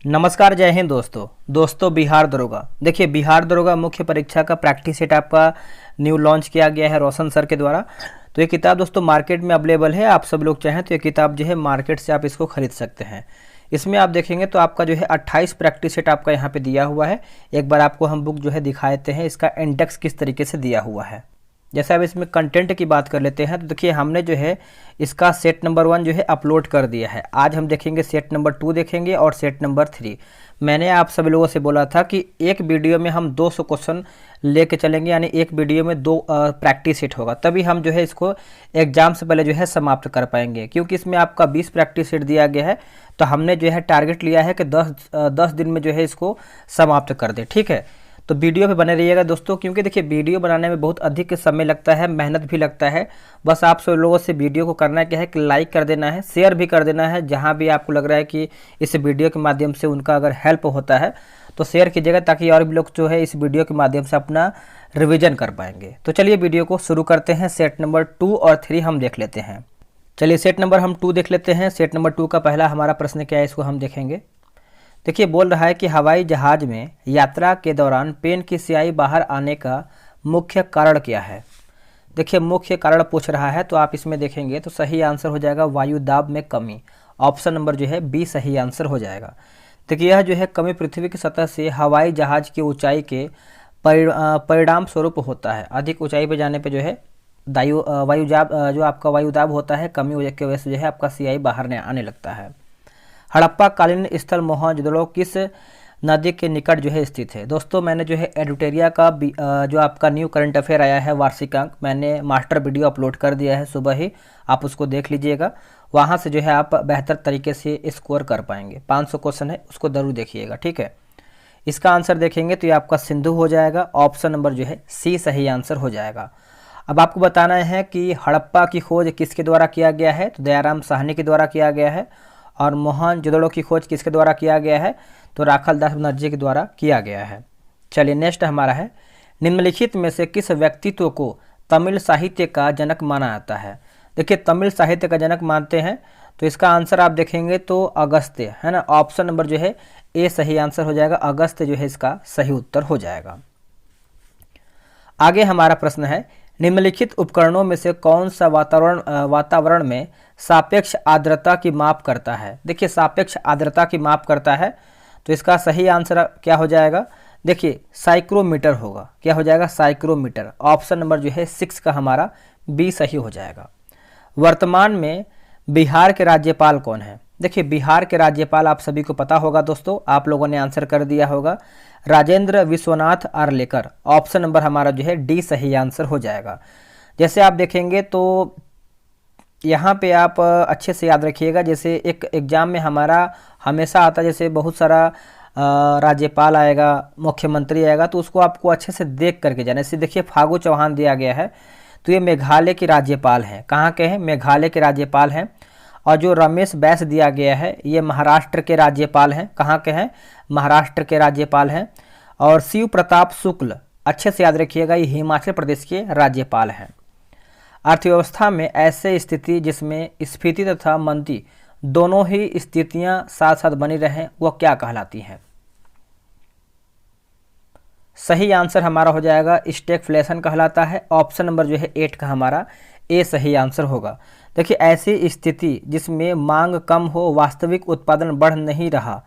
नमस्कार, जय हिंद दोस्तों बिहार दरोगा। देखिए, बिहार दरोगा मुख्य परीक्षा का प्रैक्टिस सेट आपका न्यू लॉन्च किया गया है रोशन सर के द्वारा। तो ये किताब दोस्तों मार्केट में अवेलेबल है। आप सब लोग चाहें तो ये किताब जो है मार्केट से आप इसको खरीद सकते हैं। इसमें आप देखेंगे तो आपका जो है 28 प्रैक्टिस सेट आपका यहाँ पे दिया हुआ है। एक बार आपको हम बुक जो है दिखा देते हैं, इसका इंडेक्स किस तरीके से दिया हुआ है। जैसे अब इसमें कंटेंट की बात कर लेते हैं तो देखिए, हमने जो है इसका सेट नंबर 1 जो है अपलोड कर दिया है। आज हम देखेंगे सेट नंबर 2 देखेंगे और सेट नंबर 3। मैंने आप सभी लोगों से बोला था कि एक वीडियो में हम 200 क्वेश्चन लेके चलेंगे, यानी एक वीडियो में 2 प्रैक्टिस सेट होगा, तभी हम जो है इसको एग्जाम से पहले जो है समाप्त कर पाएंगे। क्योंकि इसमें आपका 20 प्रैक्टिस सेट दिया गया है, तो हमने जो है टारगेट लिया है कि 10 दिन में जो है इसको समाप्त कर दे। ठीक है, तो वीडियो पे बने रहिएगा दोस्तों, क्योंकि देखिए वीडियो बनाने में बहुत अधिक समय लगता है, मेहनत भी लगता है। बस आप सब लोगों से वीडियो को करना क्या है कि लाइक कर देना है, शेयर भी कर देना है। जहां भी आपको लग रहा है कि इस वीडियो के माध्यम से उनका अगर हेल्प होता है तो शेयर कीजिएगा, ताकि और भी लोग जो है इस वीडियो के माध्यम से अपना रिविजन कर पाएंगे। तो चलिए वीडियो को शुरू करते हैं। सेट नंबर 2 और 3 हम देख लेते हैं। चलिए सेट नंबर हम 2 देख लेते हैं। सेट नंबर 2 का पहला हमारा प्रश्न क्या है, इसको हम देखेंगे। देखिए, बोल रहा है कि हवाई जहाज में यात्रा के दौरान पेन की स्याही बाहर आने का मुख्य कारण क्या है। देखिए, मुख्य कारण पूछ रहा है, तो आप इसमें देखेंगे तो सही आंसर हो जाएगा वायु दाब में कमी। ऑप्शन नंबर जो है बी सही आंसर हो जाएगा। देखिए, यह जो है कमी पृथ्वी की सतह से हवाई जहाज की ऊंचाई के परिणाम स्वरूप होता है। अधिक ऊंचाई पर जाने पर जो है वायुदाब जो आपका वायुदाब होता है, कमी की वजह से जो है आपका स्याही बाहर आने लगता है। हड़प्पा कालीन स्थल मोहनजोदड़ो किस नदी के निकट जो है स्थित है। दोस्तों, मैंने जो है एडुटेरिया का जो आपका न्यू करंट अफेयर आया है वार्षिकांक, मैंने मास्टर वीडियो अपलोड कर दिया है सुबह ही, आप उसको देख लीजिएगा। वहाँ से जो है आप बेहतर तरीके से स्कोर कर पाएंगे। 500 क्वेश्चन है, उसको जरूर देखिएगा। ठीक है, इसका आंसर देखेंगे तो ये आपका सिंधु हो जाएगा। ऑप्शन नंबर जो है सी सही आंसर हो जाएगा। अब आपको बताना है कि हड़प्पा की खोज किसके द्वारा किया गया है, तो दयाराम साहनी के द्वारा किया गया है। और मोहनजोदड़ो की खोज किसके द्वारा किया गया है, तो राखाल दास बनर्जी के द्वारा किया गया है। चलिए नेक्स्ट हमारा है, निम्नलिखित में से किस व्यक्तित्व को तमिल साहित्य का जनक माना जाता है। देखिए, तमिल साहित्य का जनक मानते हैं, तो इसका आंसर आप देखेंगे तो अगस्त्य है ना। ऑप्शन नंबर जो है ए सही आंसर हो जाएगा। अगस्त्य जो है इसका सही उत्तर हो जाएगा। आगे हमारा प्रश्न है, निम्नलिखित उपकरणों में से कौन सा वातावरण में सापेक्ष आर्द्रता की माप करता है। देखिए, सापेक्ष आर्द्रता की माप करता है, तो इसका सही आंसर क्या हो जाएगा। देखिए, साइक्रोमीटर होगा। क्या हो जाएगा, साइक्रोमीटर। ऑप्शन नंबर जो है 6 का हमारा बी सही हो जाएगा। वर्तमान में बिहार के राज्यपाल कौन है। देखिए, बिहार के राज्यपाल आप सभी को पता होगा दोस्तों, आप लोगों ने आंसर कर दिया होगा, राजेंद्र विश्वनाथ आर्लेकर। ऑप्शन नंबर हमारा जो है डी सही आंसर हो जाएगा। जैसे आप देखेंगे तो यहाँ पे आप अच्छे से याद रखिएगा, जैसे एक एग्जाम में हमारा हमेशा आता है, जैसे बहुत सारा राज्यपाल आएगा, मुख्यमंत्री आएगा, तो उसको आपको अच्छे से देख करके जाना। जैसे देखिए, फागू चौहान दिया गया है, तो ये मेघालय के राज्यपाल हैं। कहाँ के हैं, मेघालय के राज्यपाल हैं। और जो रमेश बैस दिया गया है, ये महाराष्ट्र के राज्यपाल हैं। कहाँ के हैं, महाराष्ट्र के राज्यपाल हैं। और शिव प्रताप शुक्ल, अच्छे से याद रखिएगा, ये हिमाचल प्रदेश के राज्यपाल हैं। अर्थव्यवस्था में ऐसे स्थिति जिसमें स्फीति तथा मंदी दोनों ही स्थितियां साथ साथ बनी रहें, वह क्या कहलाती हैं। सही आंसर हमारा हो जाएगा स्टैगफ्लेशन कहलाता है। ऑप्शन नंबर जो है 8 का हमारा ए सही आंसर होगा। देखिए, ऐसी स्थिति जिसमें मांग कम हो, वास्तविक उत्पादन बढ़ नहीं रहा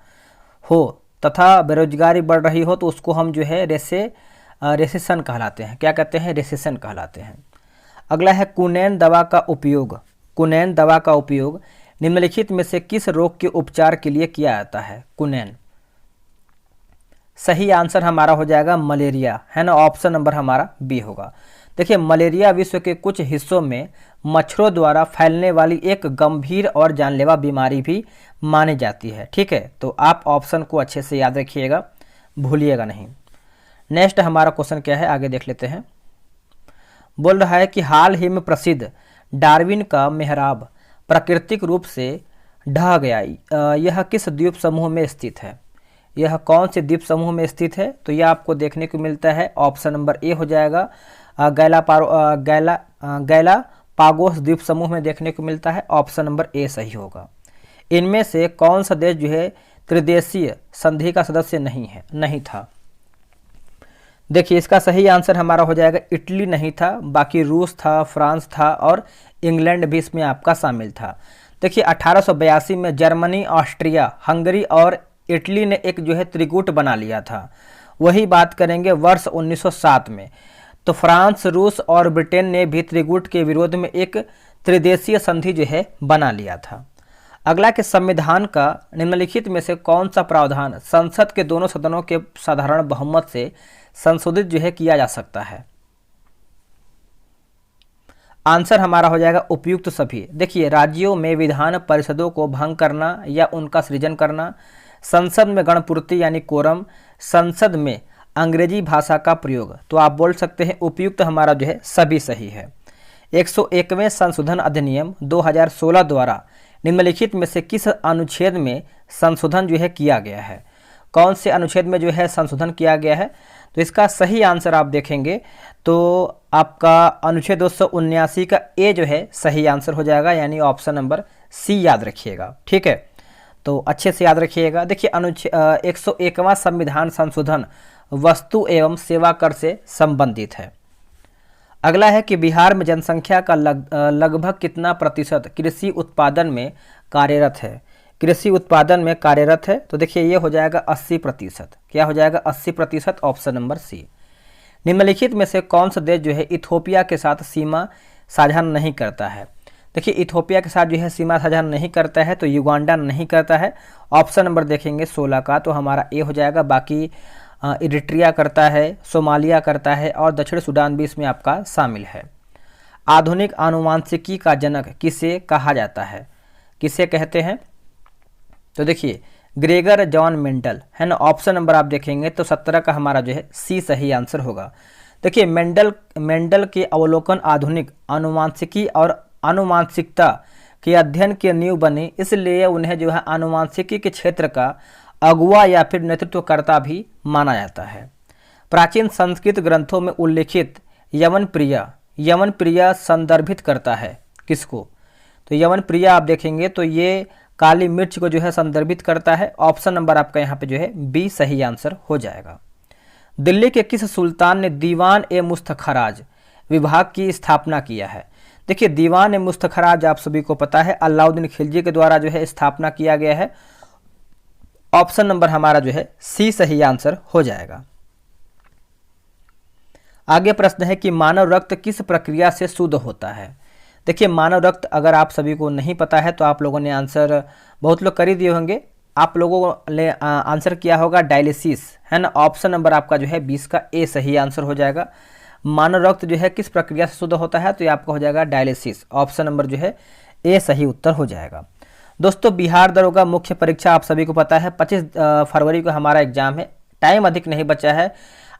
हो तथा बेरोजगारी बढ़ रही हो, तो उसको हम जो है रेसेशन कहलाते हैं। क्या कहते हैं, रेसेशन कहलाते हैं। अगला है, कुनैन दवा का उपयोग। कुनैन दवा का उपयोग निम्नलिखित में से किस रोग के उपचार के लिए किया जाता है। कुनैन सही आंसर हमारा हो जाएगा मलेरिया, है ना। ऑप्शन नंबर हमारा बी होगा। देखिए, मलेरिया विश्व के कुछ हिस्सों में मच्छरों द्वारा फैलने वाली एक गंभीर और जानलेवा बीमारी भी मानी जाती है। ठीक है, तो आप ऑप्शन को अच्छे से याद रखिएगा, भूलिएगा नहीं। नेक्स्ट हमारा क्वेश्चन क्या है, आगे देख लेते हैं। बोल रहा है कि हाल ही में प्रसिद्ध डार्विन का मेहराब प्राकृतिक रूप से ढह गया, यह किस द्वीप समूह में स्थित है। यह कौन से द्वीप समूह में स्थित है, तो यह आपको देखने को मिलता है। ऑप्शन नंबर ए हो जाएगा, गैलापागोस द्वीप समूह में देखने को मिलता है। ऑप्शन नंबर ए सही होगा। इनमें से कौन सा देश जो है त्रिदेशीय संधि का सदस्य नहीं था। देखिए इसका सही आंसर हमारा हो जाएगा इटली नहीं था, बाकी रूस था, फ्रांस था और इंग्लैंड भी इसमें आपका शामिल था। देखिए 1882 में जर्मनी, ऑस्ट्रिया, हंगरी और इटली ने एक जो है त्रिकूट बना लिया था। वही बात करेंगे वर्ष 1907 में, तो फ्रांस, रूस और ब्रिटेन ने भी त्रिकूट के विरोध में एक त्रिदेशीय संधि जो है बना लिया था। अगला कि संविधान का निम्नलिखित में से कौन सा प्रावधान संसद के दोनों सदनों के साधारण बहुमत से संशोधित जो है किया जा सकता है? आंसर हमारा हो जाएगा उपयुक्त सभी। देखिए राज्यों में विधान परिषदों को भंग करना या उनका सृजन करना, संसद में गणपूर्ति यानी कोरम, संसद में अंग्रेजी भाषा का प्रयोग, तो आप बोल सकते हैं उपयुक्त हमारा जो है सभी सही है। 101वें संशोधन अधिनियम 2016 द्वारा निम्नलिखित में से किस अनुच्छेद में संशोधन जो है किया गया है? कौन से अनुच्छेद में जो है संशोधन किया गया है? तो इसका सही आंसर आप देखेंगे तो आपका अनुच्छेद 279 का ए जो है सही आंसर हो जाएगा, यानी ऑप्शन नंबर सी याद रखिएगा। ठीक है, तो अच्छे से याद रखिएगा। देखिए अनुच्छेद 101वां संविधान संशोधन वस्तु एवं सेवा कर से संबंधित है। अगला है कि बिहार में जनसंख्या का लगभग कितना प्रतिशत कृषि उत्पादन में कार्यरत है? कृषि उत्पादन में कार्यरत है, तो देखिए ये हो जाएगा 80%। क्या हो जाएगा? 80%, ऑप्शन नंबर सी। निम्नलिखित में से कौन सा देश जो है इथोपिया के साथ सीमा साझा नहीं करता है? देखिए इथोपिया के साथ जो है सीमा साझा नहीं करता है, तो युगांडा नहीं करता है। ऑप्शन नंबर देखेंगे 16 का, तो हमारा ए हो जाएगा। बाकी इरिट्रिया करता है, सोमालिया करता है और दक्षिण सूडान भी इसमें आपका शामिल है। आधुनिक आनुवांशिकी का जनक किसे कहा जाता है? किसे कहते हैं? तो देखिए ग्रेगर जॉन मेंडल है ना। ऑप्शन नंबर आप देखेंगे तो 17 का हमारा जो है सी सही आंसर होगा। देखिए मेंडल के अवलोकन आधुनिक आनुवांशिकी और आनुवांशिकता के अध्ययन के नींव बने, इसलिए उन्हें जो है आनुवांशिकी के क्षेत्र का अगुआ या फिर नेतृत्वकर्ता भी माना जाता है। प्राचीन संस्कृत ग्रंथों में उल्लेखित यवन प्रिया संदर्भित करता है किसको? तो यवन प्रिया आप देखेंगे तो ये काली मिर्च को जो है संदर्भित करता है। ऑप्शन नंबर आपका यहाँ पे जो है बी सही आंसर हो जाएगा। दिल्ली के किस सुल्तान ने दीवान ए मुस्तखराज विभाग की स्थापना किया है? देखिए दीवान ए मुस्तखराज आप सभी को पता है अलाउद्दीन खिलजी के द्वारा जो है स्थापना किया गया है। ऑप्शन नंबर हमारा जो है सी सही आंसर हो जाएगा। आगे प्रश्न है कि मानव रक्त किस प्रक्रिया से शुद्ध होता है? देखिए मानव रक्त अगर आप सभी को नहीं पता है तो आप लोगों ने आंसर बहुत लोग कर ही दिए होंगे। आप लोगों ने आंसर किया होगा डायलिसिस, है ना। ऑप्शन नंबर आपका जो है 20 का ए सही आंसर हो जाएगा। मानव रक्त जो है किस प्रक्रिया से शुद्ध होता है? तो ये आपका हो जाएगा डायलिसिस। ऑप्शन नंबर जो है ए सही उत्तर हो जाएगा। दोस्तों बिहार दरोगा मुख्य परीक्षा आप सभी को पता है 25 फरवरी को हमारा एग्जाम है। टाइम अधिक नहीं बचा है।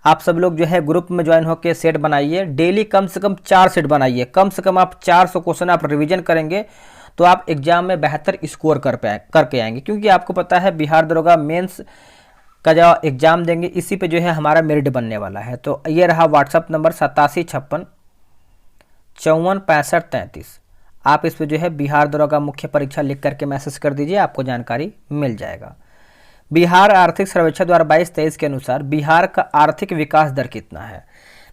आप सब लोग जो है ग्रुप में ज्वाइन होकर सेट बनाइए। डेली कम से कम 4 सेट बनाइए। कम से कम आप 400 क्वेश्चन आप रिवीजन करेंगे तो आप एग्जाम में बेहतर स्कोर करके आएंगे, क्योंकि आपको पता है बिहार दरोगा मेंस का जो एग्जाम देंगे इसी पे जो है हमारा मेरिट बनने वाला है। तो ये रहा व्हाट्सअप नंबर 8756 54 65 33। आप इस पे जो है बिहार दरोगा मुख्य परीक्षा लिख करके मैसेज कर दीजिए, आपको जानकारी मिल जाएगा। बिहार आर्थिक सर्वेक्षण 2022-23 के अनुसार बिहार का आर्थिक विकास दर कितना है?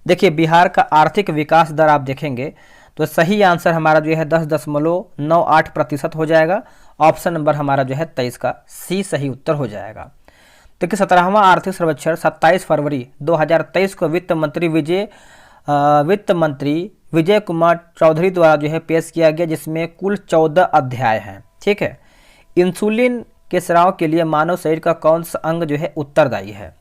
देखिए बिहार का आर्थिक विकास दर आप देखेंगे तो सही आंसर हमारा जो है 10.98% हो जाएगा। ऑप्शन नंबर हमारा जो है 23 का सी सही उत्तर हो जाएगा। देखिए 17वां आर्थिक सर्वेक्षण 27 फरवरी 2023 को वित्त मंत्री विजय कुमार चौधरी द्वारा जो है पेश किया गया, जिसमें कुल 14 अध्याय हैं। ठीक है। इंसुलिन के स्राव के लिए मानव शरीर का कौन सा अंग जो है उत्तरदायी है?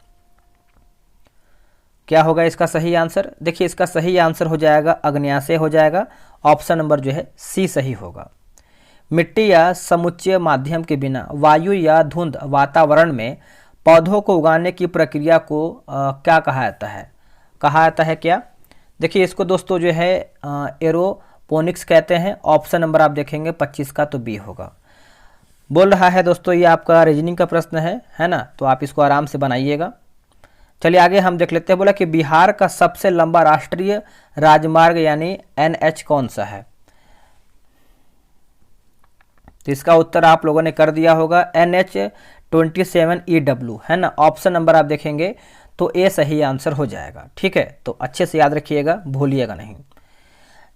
क्या होगा इसका सही आंसर? देखिए इसका सही आंसर हो जाएगा अग्न्याशय हो जाएगा। ऑप्शन नंबर जो है सी सही होगा। मिट्टी या समुच्चय माध्यम के बिना वायु या धुंध वातावरण में पौधों को उगाने की प्रक्रिया को क्या कहा जाता है? कहा जाता है क्या? देखिए इसको दोस्तों जो है एरोपोनिक्स कहते हैं। ऑप्शन नंबर आप देखेंगे 25 का, तो बी होगा। बोल रहा है दोस्तों ये आपका रीजनिंग का प्रश्न है ना, तो आप इसको आराम से बनाइएगा। चलिए आगे हम देख लेते हैं। बोला कि बिहार का सबसे लंबा राष्ट्रीय राजमार्ग यानी NH कौन सा है? तो इसका उत्तर आप लोगों ने कर दिया होगा। NH 27EW है ना। ऑप्शन नंबर आप देखेंगे तो ए सही आंसर हो जाएगा। ठीक है, तो अच्छे से याद रखिएगा, भूलिएगा नहीं।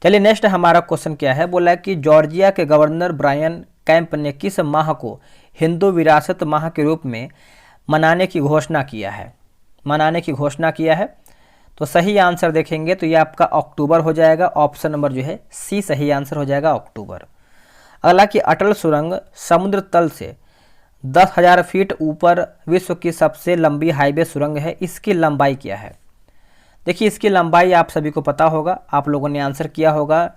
चलिए नेक्स्ट हमारा क्वेश्चन क्या है, बोला है कि जॉर्जिया के गवर्नर ब्रायन कैंप ने किस माह को हिंदू विरासत माह के रूप में मनाने की घोषणा किया है, मनाने की घोषणा किया है। तो सही आंसर देखेंगे तो ये आपका अक्टूबर हो जाएगा। ऑप्शन नंबर जो है सी सही आंसर हो जाएगा, अक्टूबर। अगला कि अटल सुरंग समुद्र तल से 10,000 फीट ऊपर विश्व की सबसे लंबी हाईवे सुरंग है, इसकी लंबाई क्या है। देखिए इसकी लंबाई आप सभी को पता होगा, आप लोगों ने आंसर किया होगा,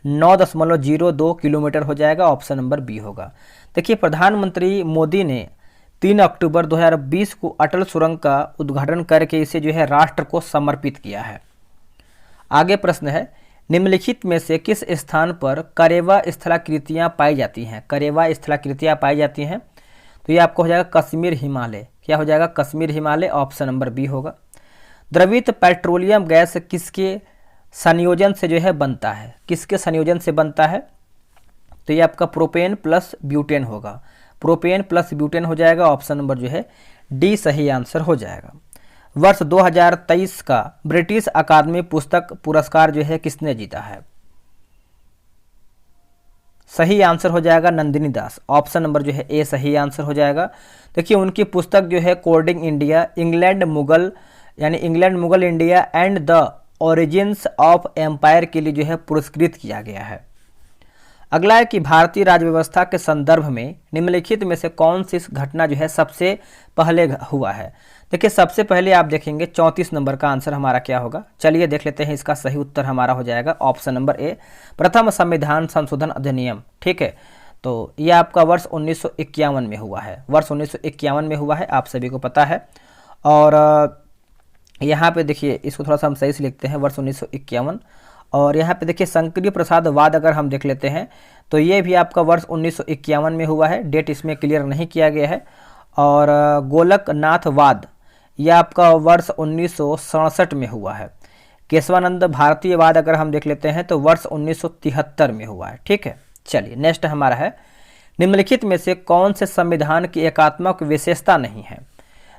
9.02 किलोमीटर हो जाएगा। ऑप्शन नंबर बी होगा। देखिए प्रधानमंत्री मोदी ने 3 अक्टूबर 2020 को अटल सुरंग का उद्घाटन करके इसे जो है राष्ट्र को समर्पित किया है। आगे प्रश्न है, निम्नलिखित में से किस स्थान पर करेवा स्थलाकृतियाँ पाई जाती हैं, करेवा स्थलाकृतियाँ पाई जाती हैं। तो ये आपको हो जाएगा कश्मीर हिमालय, क्या हो जाएगा Kashmir Himalaya. Option number B होगा। द्रवित पेट्रोलियम गैस किसके संयोजन से जो है बनता है, किसके संयोजन से बनता है। तो ये आपका प्रोपेन प्लस ब्यूटेन होगा, प्रोपेन प्लस ब्यूटेन हो जाएगा। ऑप्शन नंबर जो है डी सही आंसर हो जाएगा। वर्ष 2023 का ब्रिटिश अकादमी पुस्तक पुरस्कार जो है किसने जीता है। सही आंसर हो जाएगा नंदिनी दास। ऑप्शन नंबर जो है ए सही आंसर हो जाएगा। देखिए उनकी पुस्तक जो है कोडिंग इंडिया, इंग्लैंड मुगल यानी England Mughal India and the origins of empire के लिए जो है पुरस्कृत किया गया है। अगला है कि भारतीय राज्य व्यवस्था के संदर्भ में निम्नलिखित में से कौन सी घटना जो है सबसे पहले हुआ है। देखिए सबसे पहले आप देखेंगे 34 नंबर का आंसर हमारा क्या होगा। चलिए देख लेते हैं, इसका सही उत्तर हमारा हो जाएगा ऑप्शन नंबर ए, प्रथम संविधान संशोधन अधिनियम। ठीक है, तो ये आपका वर्ष 1951 में हुआ है, वर्ष 1951 में हुआ है, आप सभी को पता है। और यहाँ पे देखिए इसको थोड़ा सा हम सही से लिखते हैं, वर्ष 1951। और यहाँ पे देखिए शंकरी प्रसाद वाद अगर हम देख लेते हैं तो ये भी आपका वर्ष 1951 में हुआ है, डेट इसमें क्लियर नहीं किया गया है। और गोलकनाथ वाद ये आपका वर्ष 1967 में हुआ है। केशवानंद भारतीय वाद अगर हम देख लेते हैं तो वर्ष 1973 में हुआ है। ठीक है, चलिए नेक्स्ट हमारा है, निम्नलिखित में से कौन से संविधान की एकात्मक विशेषता नहीं है।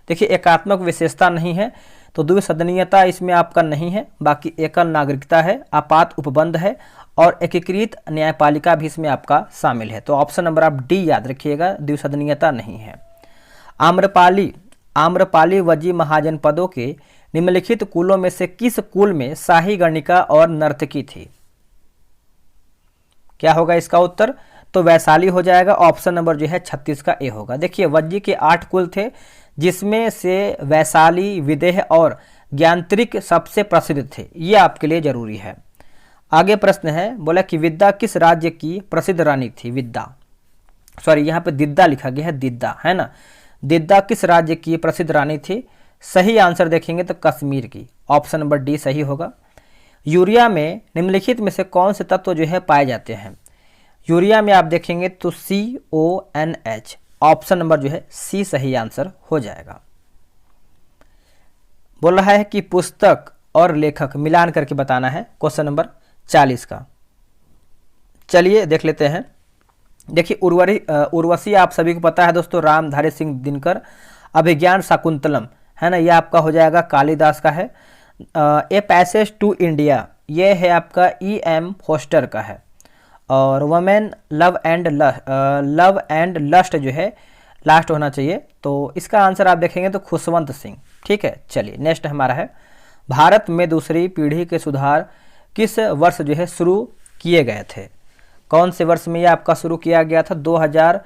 देखिए एकात्मक विशेषता नहीं है तो द्विसदनीयता इसमें आपका नहीं है, बाकी एकल नागरिकता है, आपात उपबंध है और एकीकृत न्यायपालिका भी इसमें आपका शामिल है। तो ऑप्शन नंबर आप डी याद रखिएगा, द्विसदनीयता नहीं है। आम्रपाली वजी महाजनपदों के निम्नलिखित कुलों में से किस कुल में शाही गणिका और नर्तकी थी। क्या होगा इसका उत्तर, तो वैशाली हो जाएगा। ऑप्शन नंबर जो है 36 का ए होगा। देखिए वज्जी के 8 कुल थे जिसमें से वैशाली, विदेह और ज्ञानत्रिक सबसे प्रसिद्ध थे, ये आपके लिए जरूरी है। आगे प्रश्न है, बोला कि विद्या किस राज्य की प्रसिद्ध रानी थी। विद्या, सॉरी यहाँ पे दिद्दा लिखा गया है, दिद्दा है ना। दिद्दा किस राज्य की प्रसिद्ध रानी थी। सही आंसर देखेंगे तो कश्मीर की। ऑप्शन नंबर डी सही होगा। यूरिया में निम्नलिखित में से कौन से तत्व जो है पाए जाते हैं। यूरिया में आप देखेंगे तो CONH। ऑप्शन नंबर जो है सी सही आंसर हो जाएगा। बोल रहा है कि पुस्तक और लेखक मिलान करके बताना है, क्वेश्चन नंबर 40 का। चलिए देख लेते हैं। देखिए उर्वशी आप सभी को पता है दोस्तों, रामधारी सिंह दिनकर। अभिज्ञान शाकुंतलम है ना, ये आपका हो जाएगा कालिदास का है। ए पैसेज टू इंडिया ये है आपका EM फोस्टर का है। और वमेन लव एंड लस्ट जो है लास्ट होना चाहिए, तो इसका आंसर आप देखेंगे तो खुशवंत सिंह। ठीक है, चलिए नेक्स्ट हमारा है, भारत में दूसरी पीढ़ी के सुधार किस वर्ष जो है शुरू किए गए थे। कौन से वर्ष में ये आपका शुरू किया गया था। 2000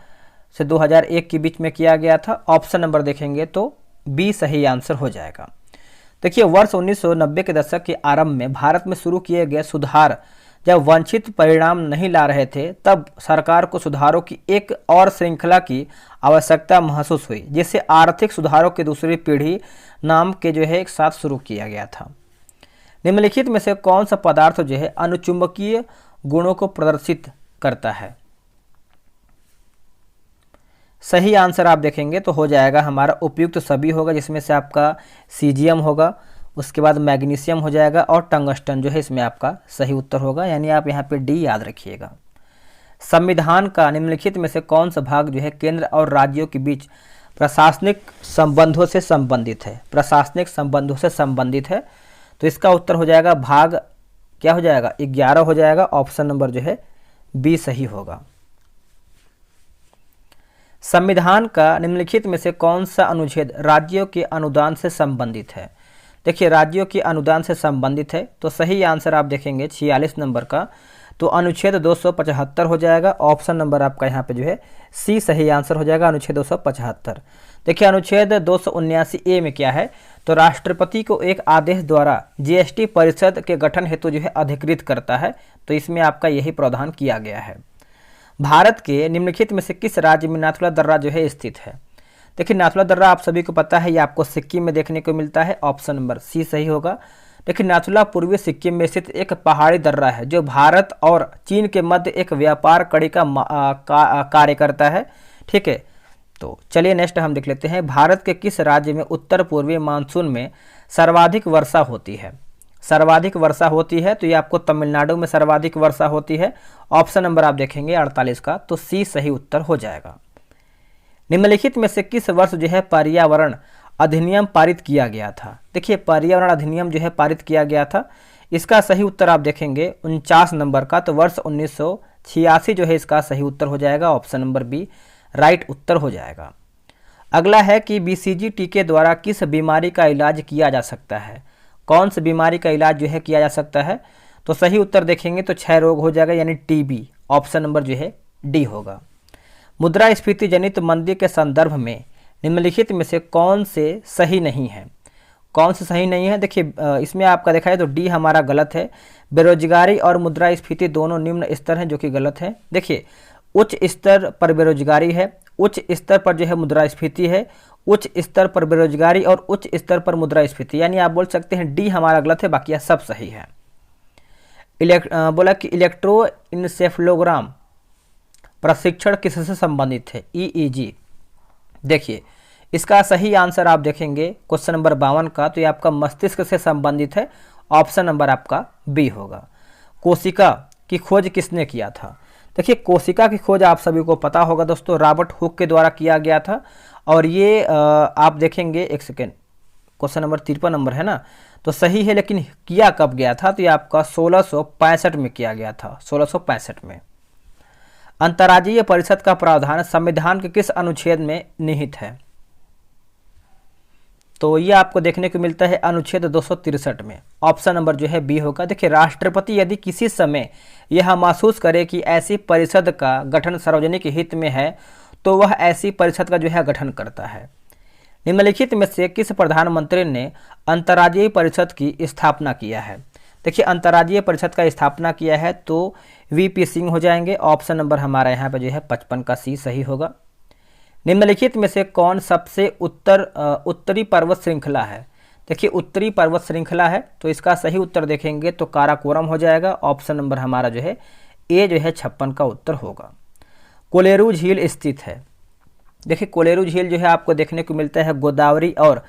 से 2001 के बीच में किया गया था। ऑप्शन नंबर देखेंगे तो बी सही आंसर हो जाएगा। देखिए वर्ष 1990 के दशक के आरंभ में भारत में शुरू किए गए सुधार जब वांछित परिणाम नहीं ला रहे थे, तब सरकार को सुधारों की एक और श्रृंखला की आवश्यकता महसूस हुई, जिससे आर्थिक सुधारों की दूसरी पीढ़ी नाम के जो है एक साथ शुरू किया गया था। निम्नलिखित में से कौन सा पदार्थ जो है अनुचुंबकीय गुणों को प्रदर्शित करता है। सही आंसर आप देखेंगे तो हो जाएगा हमारा उपयुक्त सभी होगा, जिसमें से आपका सीजियम होगा, उसके बाद मैग्नीशियम हो जाएगा और टंगस्टन जो है इसमें आपका सही उत्तर होगा, यानी आप यहाँ पे डी याद रखिएगा। संविधान का निम्नलिखित में से कौन सा भाग जो है केंद्र और राज्यों के बीच प्रशासनिक संबंधों से संबंधित है, प्रशासनिक संबंधों से संबंधित है। तो इसका उत्तर हो जाएगा भाग क्या हो जाएगा 11 हो जाएगा। ऑप्शन नंबर जो है बी सही होगा। संविधान का निम्नलिखित में से कौन सा अनुच्छेद राज्यों के अनुदान से संबंधित है? देखिए राज्यों के अनुदान से संबंधित है तो सही आंसर आप देखेंगे 46 नंबर का, तो अनुच्छेद 275 हो जाएगा। ऑप्शन नंबर आपका यहाँ पे जो है सी सही आंसर हो जाएगा, अनुच्छेद 275। देखिए अनुच्छेद 279 में क्या है, तो राष्ट्रपति को एक आदेश द्वारा जीएसटी परिषद के गठन हेतु जो है अधिकृत करता है। तो इसमें आपका यही प्रावधान किया गया है। भारत के निम्नलिखित में से किस राज्य में नाथुला दर्रा जो है स्थित है? देखिए नाथुला दर्रा आप सभी को पता है, ये आपको सिक्किम में देखने को मिलता है। ऑप्शन नंबर सी सही होगा। देखिए नाथुला पूर्वी सिक्किम में स्थित एक पहाड़ी दर्रा है जो भारत और चीन के मध्य एक व्यापार कड़ी का कार्य करता है। ठीक है, तो चलिए नेक्स्ट हम देख लेते हैं। भारत के किस राज्य में उत्तर पूर्वी मानसून में सर्वाधिक वर्षा होती है? सर्वाधिक वर्षा होती है तो ये आपको तमिलनाडु में सर्वाधिक वर्षा होती है। ऑप्शन नंबर आप देखेंगे 48 का, तो सी सही उत्तर हो जाएगा। निम्नलिखित में से किस वर्ष जो है पर्यावरण अधिनियम पारित किया गया था? देखिए पर्यावरण अधिनियम जो है पारित किया गया था, इसका सही उत्तर आप देखेंगे 49 नंबर का, तो वर्ष 1986 जो है इसका सही उत्तर हो जाएगा। ऑप्शन नंबर बी राइट उत्तर हो जाएगा। अगला है कि बीसीजी टीके द्वारा किस बीमारी का इलाज किया जा सकता है? कौन सी बीमारी का इलाज जो है किया जा सकता है? तो सही उत्तर देखेंगे तो 6 रोग हो जाएगा, यानी टीबी। ऑप्शन नंबर जो है डी होगा। मुद्रास्फीति जनित मंदी के संदर्भ में निम्नलिखित में से कौन से सही नहीं है? कौन से सही नहीं है? देखिए इसमें आपका देखा है तो डी हमारा गलत है। बेरोजगारी और मुद्रास्फीति दोनों निम्न स्तर हैं, जो कि गलत है। देखिए उच्च स्तर पर बेरोजगारी है, उच्च स्तर पर जो है मुद्रास्फीति है, उच्च स्तर पर बेरोजगारी और उच्च स्तर पर मुद्रास्फीति, यानी आप बोल सकते हैं डी हमारा गलत है, बाकी यह सब सही है। बोला कि इलेक्ट्रोइंसेफेलोग्राम प्रशिक्षण किससे संबंधित है? ईईजी। देखिए इसका सही आंसर आप देखेंगे क्वेश्चन नंबर 52 का, तो ये आपका मस्तिष्क से संबंधित है। ऑप्शन नंबर आपका बी होगा। कोशिका की खोज किसने किया था? देखिए कोशिका की खोज आप सभी को पता होगा दोस्तों, रॉबर्ट हुक के द्वारा किया गया था। और ये आप देखेंगे, एक सेकेंड, क्वेश्चन नंबर 53 नंबर है ना, तो सही है, लेकिन किया कब गया था? तो ये आपका 1665 में किया गया था, 1665 में। अंतर्राज्यीय परिषद का प्रावधान संविधान के किस अनुच्छेद में निहित है? तो ये आपको देखने को मिलता है अनुच्छेद 263 में। ऑप्शन नंबर जो है बी होगा। देखिए राष्ट्रपति यदि किसी समय यह महसूस करे कि ऐसी परिषद का गठन सार्वजनिक हित में है तो वह ऐसी परिषद का जो है गठन करता है। निम्नलिखित में से किस प्रधानमंत्री ने अंतर्राज्यीय परिषद की स्थापना किया है? देखिए अंतर्राज्यीय परिषद का स्थापना किया है तो वीपी सिंह हो जाएंगे। ऑप्शन नंबर हमारा यहाँ पे जो है 55 का सी सही होगा। निम्नलिखित में से कौन सबसे उत्तरी पर्वत श्रृंखला है? देखिए उत्तरी पर्वत श्रृंखला है तो इसका सही उत्तर देखेंगे तो काराकोरम हो जाएगा। ऑप्शन नंबर हमारा जो है ए जो है 56 का उत्तर होगा। कोलेरू झील स्थित है? देखिए कोलेरू झील जो है आपको देखने को मिलता है गोदावरी और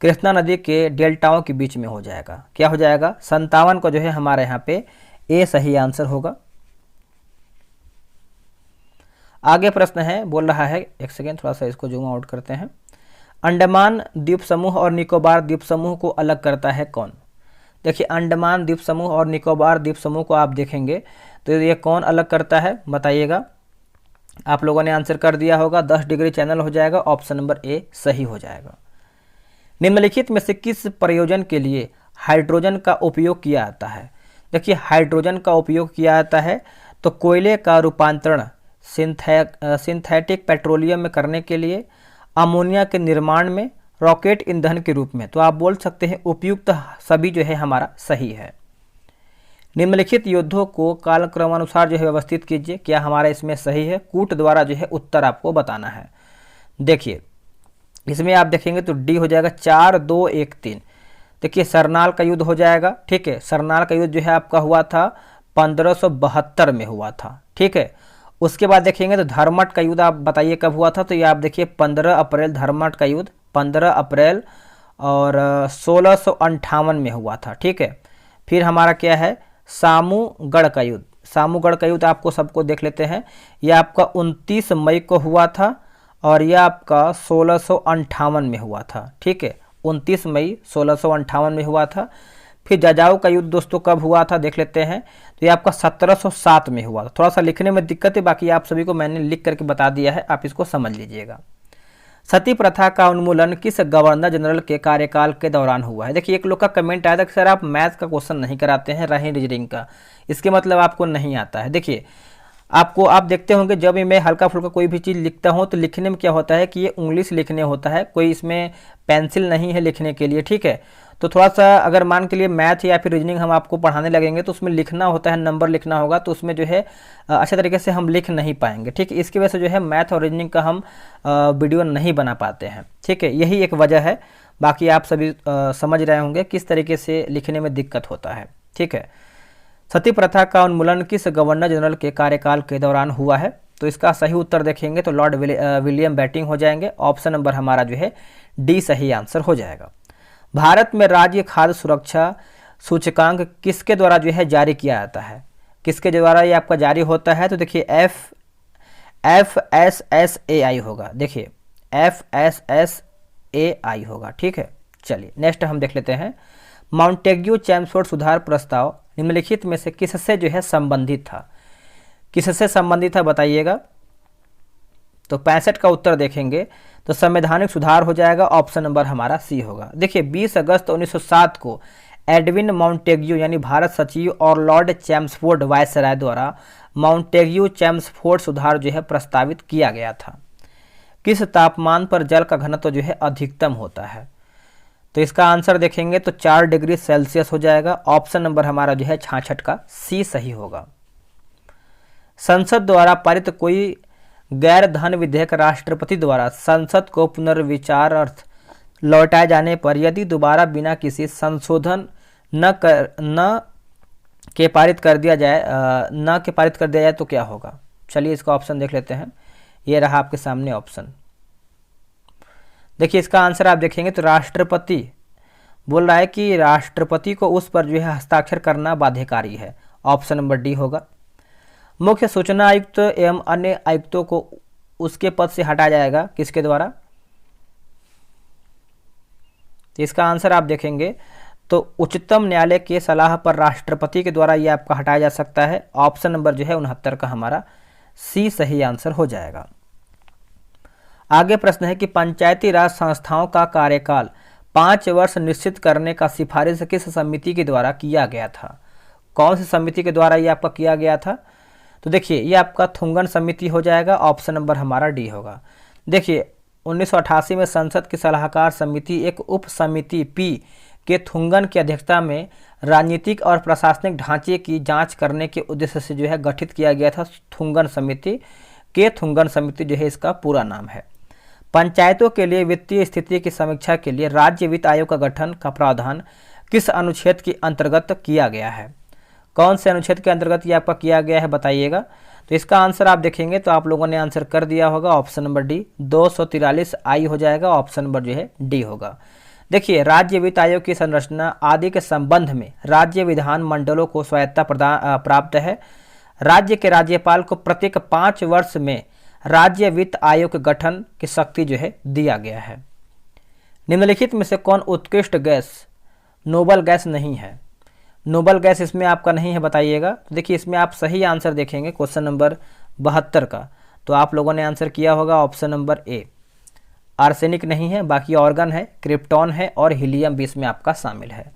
कृष्णा नदी के डेल्टाओं के बीच में हो जाएगा। क्या हो जाएगा? 57 को जो है हमारे यहाँ पे ए सही आंसर होगा। आगे प्रश्न है, बोल रहा है, एक सेकेंड थोड़ा सा इसको जूम आउट करते हैं। अंडमान द्वीप समूह और निकोबार द्वीप समूह को अलग करता है कौन? देखिए अंडमान द्वीप समूह और निकोबार द्वीप समूह को आप देखेंगे तो ये कौन अलग करता है बताइएगा। आप लोगों ने आंसर कर दिया होगा, 10 डिग्री चैनल हो जाएगा। ऑप्शन नंबर ए सही हो जाएगा। निम्नलिखित में से किस प्रयोजन के लिए हाइड्रोजन का उपयोग किया जाता है? देखिए हाइड्रोजन का उपयोग किया जाता है तो कोयले का रूपांतरण सिंथेटिक पेट्रोलियम में करने के लिए, अमोनिया के निर्माण में, रॉकेट ईंधन के रूप में। तो आप बोल सकते हैं उपयुक्त सभी जो है हमारा सही है। निम्नलिखित युद्धों को कालक्रमानुसार जो है व्यवस्थित कीजिए। क्या हमारा इसमें सही है? कूट द्वारा जो है उत्तर आपको बताना है। देखिए इसमें आप देखेंगे तो डी हो जाएगा 4, 2, 1, 3। देखिए सरनाल का युद्ध हो जाएगा। ठीक है, सरनाल का युद्ध जो है आपका हुआ था 1572 में हुआ था। ठीक है, उसके बाद देखेंगे तो धर्मट का युद्ध आप बताइए कब हुआ था? तो ये आप देखिए 15 अप्रैल धर्मट का युद्ध 15 अप्रैल और 1658 में हुआ था। ठीक है, फिर हमारा क्या है सामूगढ़ का युद्ध। सामूगढ़ का युद्ध आपको सबको देख लेते हैं, ये आपका 29 मई को हुआ था और यह आपका 1658 में हुआ था। ठीक है, 29 मई 1658 में हुआ था। फिर जाजाऊ का युद्ध दोस्तों कब हुआ था देख लेते हैं, तो ये आपका 1707 में हुआ था। थोड़ा सा लिखने में दिक्कत है, बाकी आप सभी को मैंने लिख करके बता दिया है, आप इसको समझ लीजिएगा। सती प्रथा का उन्मूलन किस गवर्नर जनरल के कार्यकाल के दौरान हुआ है? देखिए एक लोग का कमेंट आया था कि सर आप मैथ का क्वेश्चन नहीं कराते हैं, रही रीजनिंग का, इसके मतलब आपको नहीं आता है। देखिए आपको, आप देखते होंगे जब मैं हल्का फुल्का कोई भी चीज़ लिखता हूँ तो लिखने में क्या होता है कि ये उंगली से लिखने होता है, कोई इसमें पेंसिल नहीं है लिखने के लिए। ठीक है, तो थोड़ा सा अगर मान के लिए मैथ या फिर रीजनिंग हम आपको पढ़ाने लगेंगे तो उसमें लिखना होता है, नंबर लिखना होगा, तो उसमें जो है अच्छे तरीके से हम लिख नहीं पाएंगे। ठीक है, इसकी वजह से जो है मैथ और रीजनिंग का हम वीडियो नहीं बना पाते हैं। ठीक है, यही एक वजह है, बाकी आप सभी समझ रहे होंगे किस तरीके से लिखने में दिक्कत होता है। ठीक है, सती प्रथा का उन्मूलन किस गवर्नर जनरल के कार्यकाल के दौरान हुआ है? तो इसका सही उत्तर देखेंगे तो लॉर्ड विलियम बेंटिंक हो जाएंगे। ऑप्शन नंबर हमारा जो है डी सही आंसर हो जाएगा। भारत में राज्य खाद्य सुरक्षा सूचकांक किसके द्वारा जो है जारी किया जाता है? किसके द्वारा ये आपका जारी होता है? तो देखिए FSSAI होगा। देखिए FSSAI होगा। ठीक है, चलिए नेक्स्ट हम देख लेते हैं। माउंटेग्यू चैम्सफोर्ड सुधार प्रस्ताव निम्नलिखित में से किससे जो है संबंधित था? किससे संबंधित था बताइएगा। तो 65 का उत्तर देखेंगे तो संवैधानिक सुधार हो जाएगा। ऑप्शन नंबर हमारा सी होगा। देखिए 20 अगस्त 1907 को एडविन माउंटेग्यू यानी भारत सचिव और लॉर्ड चैम्सफोर्ड वायसराय द्वारा माउंटेग्यू चैम्सफोर्ड सुधार जो है प्रस्तावित किया गया था। किस तापमान पर जल का घनत्व जो है अधिकतम होता है? तो इसका आंसर देखेंगे तो 4 डिग्री सेल्सियस हो जाएगा। ऑप्शन नंबर हमारा जो है 66 का सी सही होगा। संसद द्वारा पारित कोई गैर धन विधेयक राष्ट्रपति द्वारा संसद को पुनर्विचार अर्थ लौटाए जाने पर यदि दोबारा बिना किसी संशोधन न के पारित कर दिया जाए तो क्या होगा? चलिए इसका ऑप्शन देख लेते हैं। ये रहा आपके सामने ऑप्शन। देखिए इसका आंसर आप देखेंगे तो राष्ट्रपति बोल रहा है कि राष्ट्रपति को उस पर जो है हस्ताक्षर करना बाध्यकारी है। ऑप्शन नंबर डी होगा। मुख्य सूचना आयुक्त एवं अन्य आयुक्तों को उसके पद से हटाया जाएगा किसके द्वारा? तो इसका आंसर आप देखेंगे तो उच्चतम न्यायालय के सलाह पर राष्ट्रपति के द्वारा ये आपका हटाया जा सकता है। ऑप्शन नंबर जो है 69 का हमारा सी सही आंसर हो जाएगा। आगे प्रश्न है कि पंचायती राज संस्थाओं का कार्यकाल 5 वर्ष निश्चित करने का सिफारिश किस समिति के द्वारा किया गया था? कौन सी समिति के द्वारा ये आपका किया गया था? तो देखिए ये आपका थुंगन समिति हो जाएगा। ऑप्शन नंबर हमारा डी होगा। देखिए 1988 में संसद की सलाहकार समिति एक उप समिति पी के थुंगन की अध्यक्षता में राजनीतिक और प्रशासनिक ढांचे की जांच करने के उद्देश्य से जो है गठित किया गया था। थुंगन समिति जो है इसका पूरा नाम है। पंचायतों के लिए वित्तीय स्थिति की समीक्षा के लिए राज्य वित्त आयोग का गठन का प्रावधान किस अनुच्छेद के अंतर्गत किया गया है? कौन से अनुच्छेद के अंतर्गत ये आपका किया गया है बताइएगा। तो इसका आंसर आप देखेंगे तो आप लोगों ने आंसर कर दिया होगा। ऑप्शन नंबर डी 243 आई हो जाएगा। ऑप्शन नंबर जो है डी होगा। देखिए राज्य वित्त आयोग की संरचना आदि के संबंध में राज्य विधान मंडलों को स्वायत्ता प्राप्त है। राज्य के राज्यपाल को प्रत्येक 5 वर्ष में राज्य वित्त आयोग के गठन की शक्ति जो है दिया गया है। निम्नलिखित में से कौन उत्कृष्ट गैस नोबल गैस नहीं है? नोबल गैस इसमें आपका नहीं है बताइएगा। तो देखिए इसमें आप सही आंसर देखेंगे क्वेश्चन नंबर 72 का, तो आप लोगों ने आंसर किया होगा ऑप्शन नंबर ए। आर्सेनिक नहीं है, बाकी ऑर्गन है, क्रिप्टॉन है और हीलियम भी इसमें आपका शामिल है।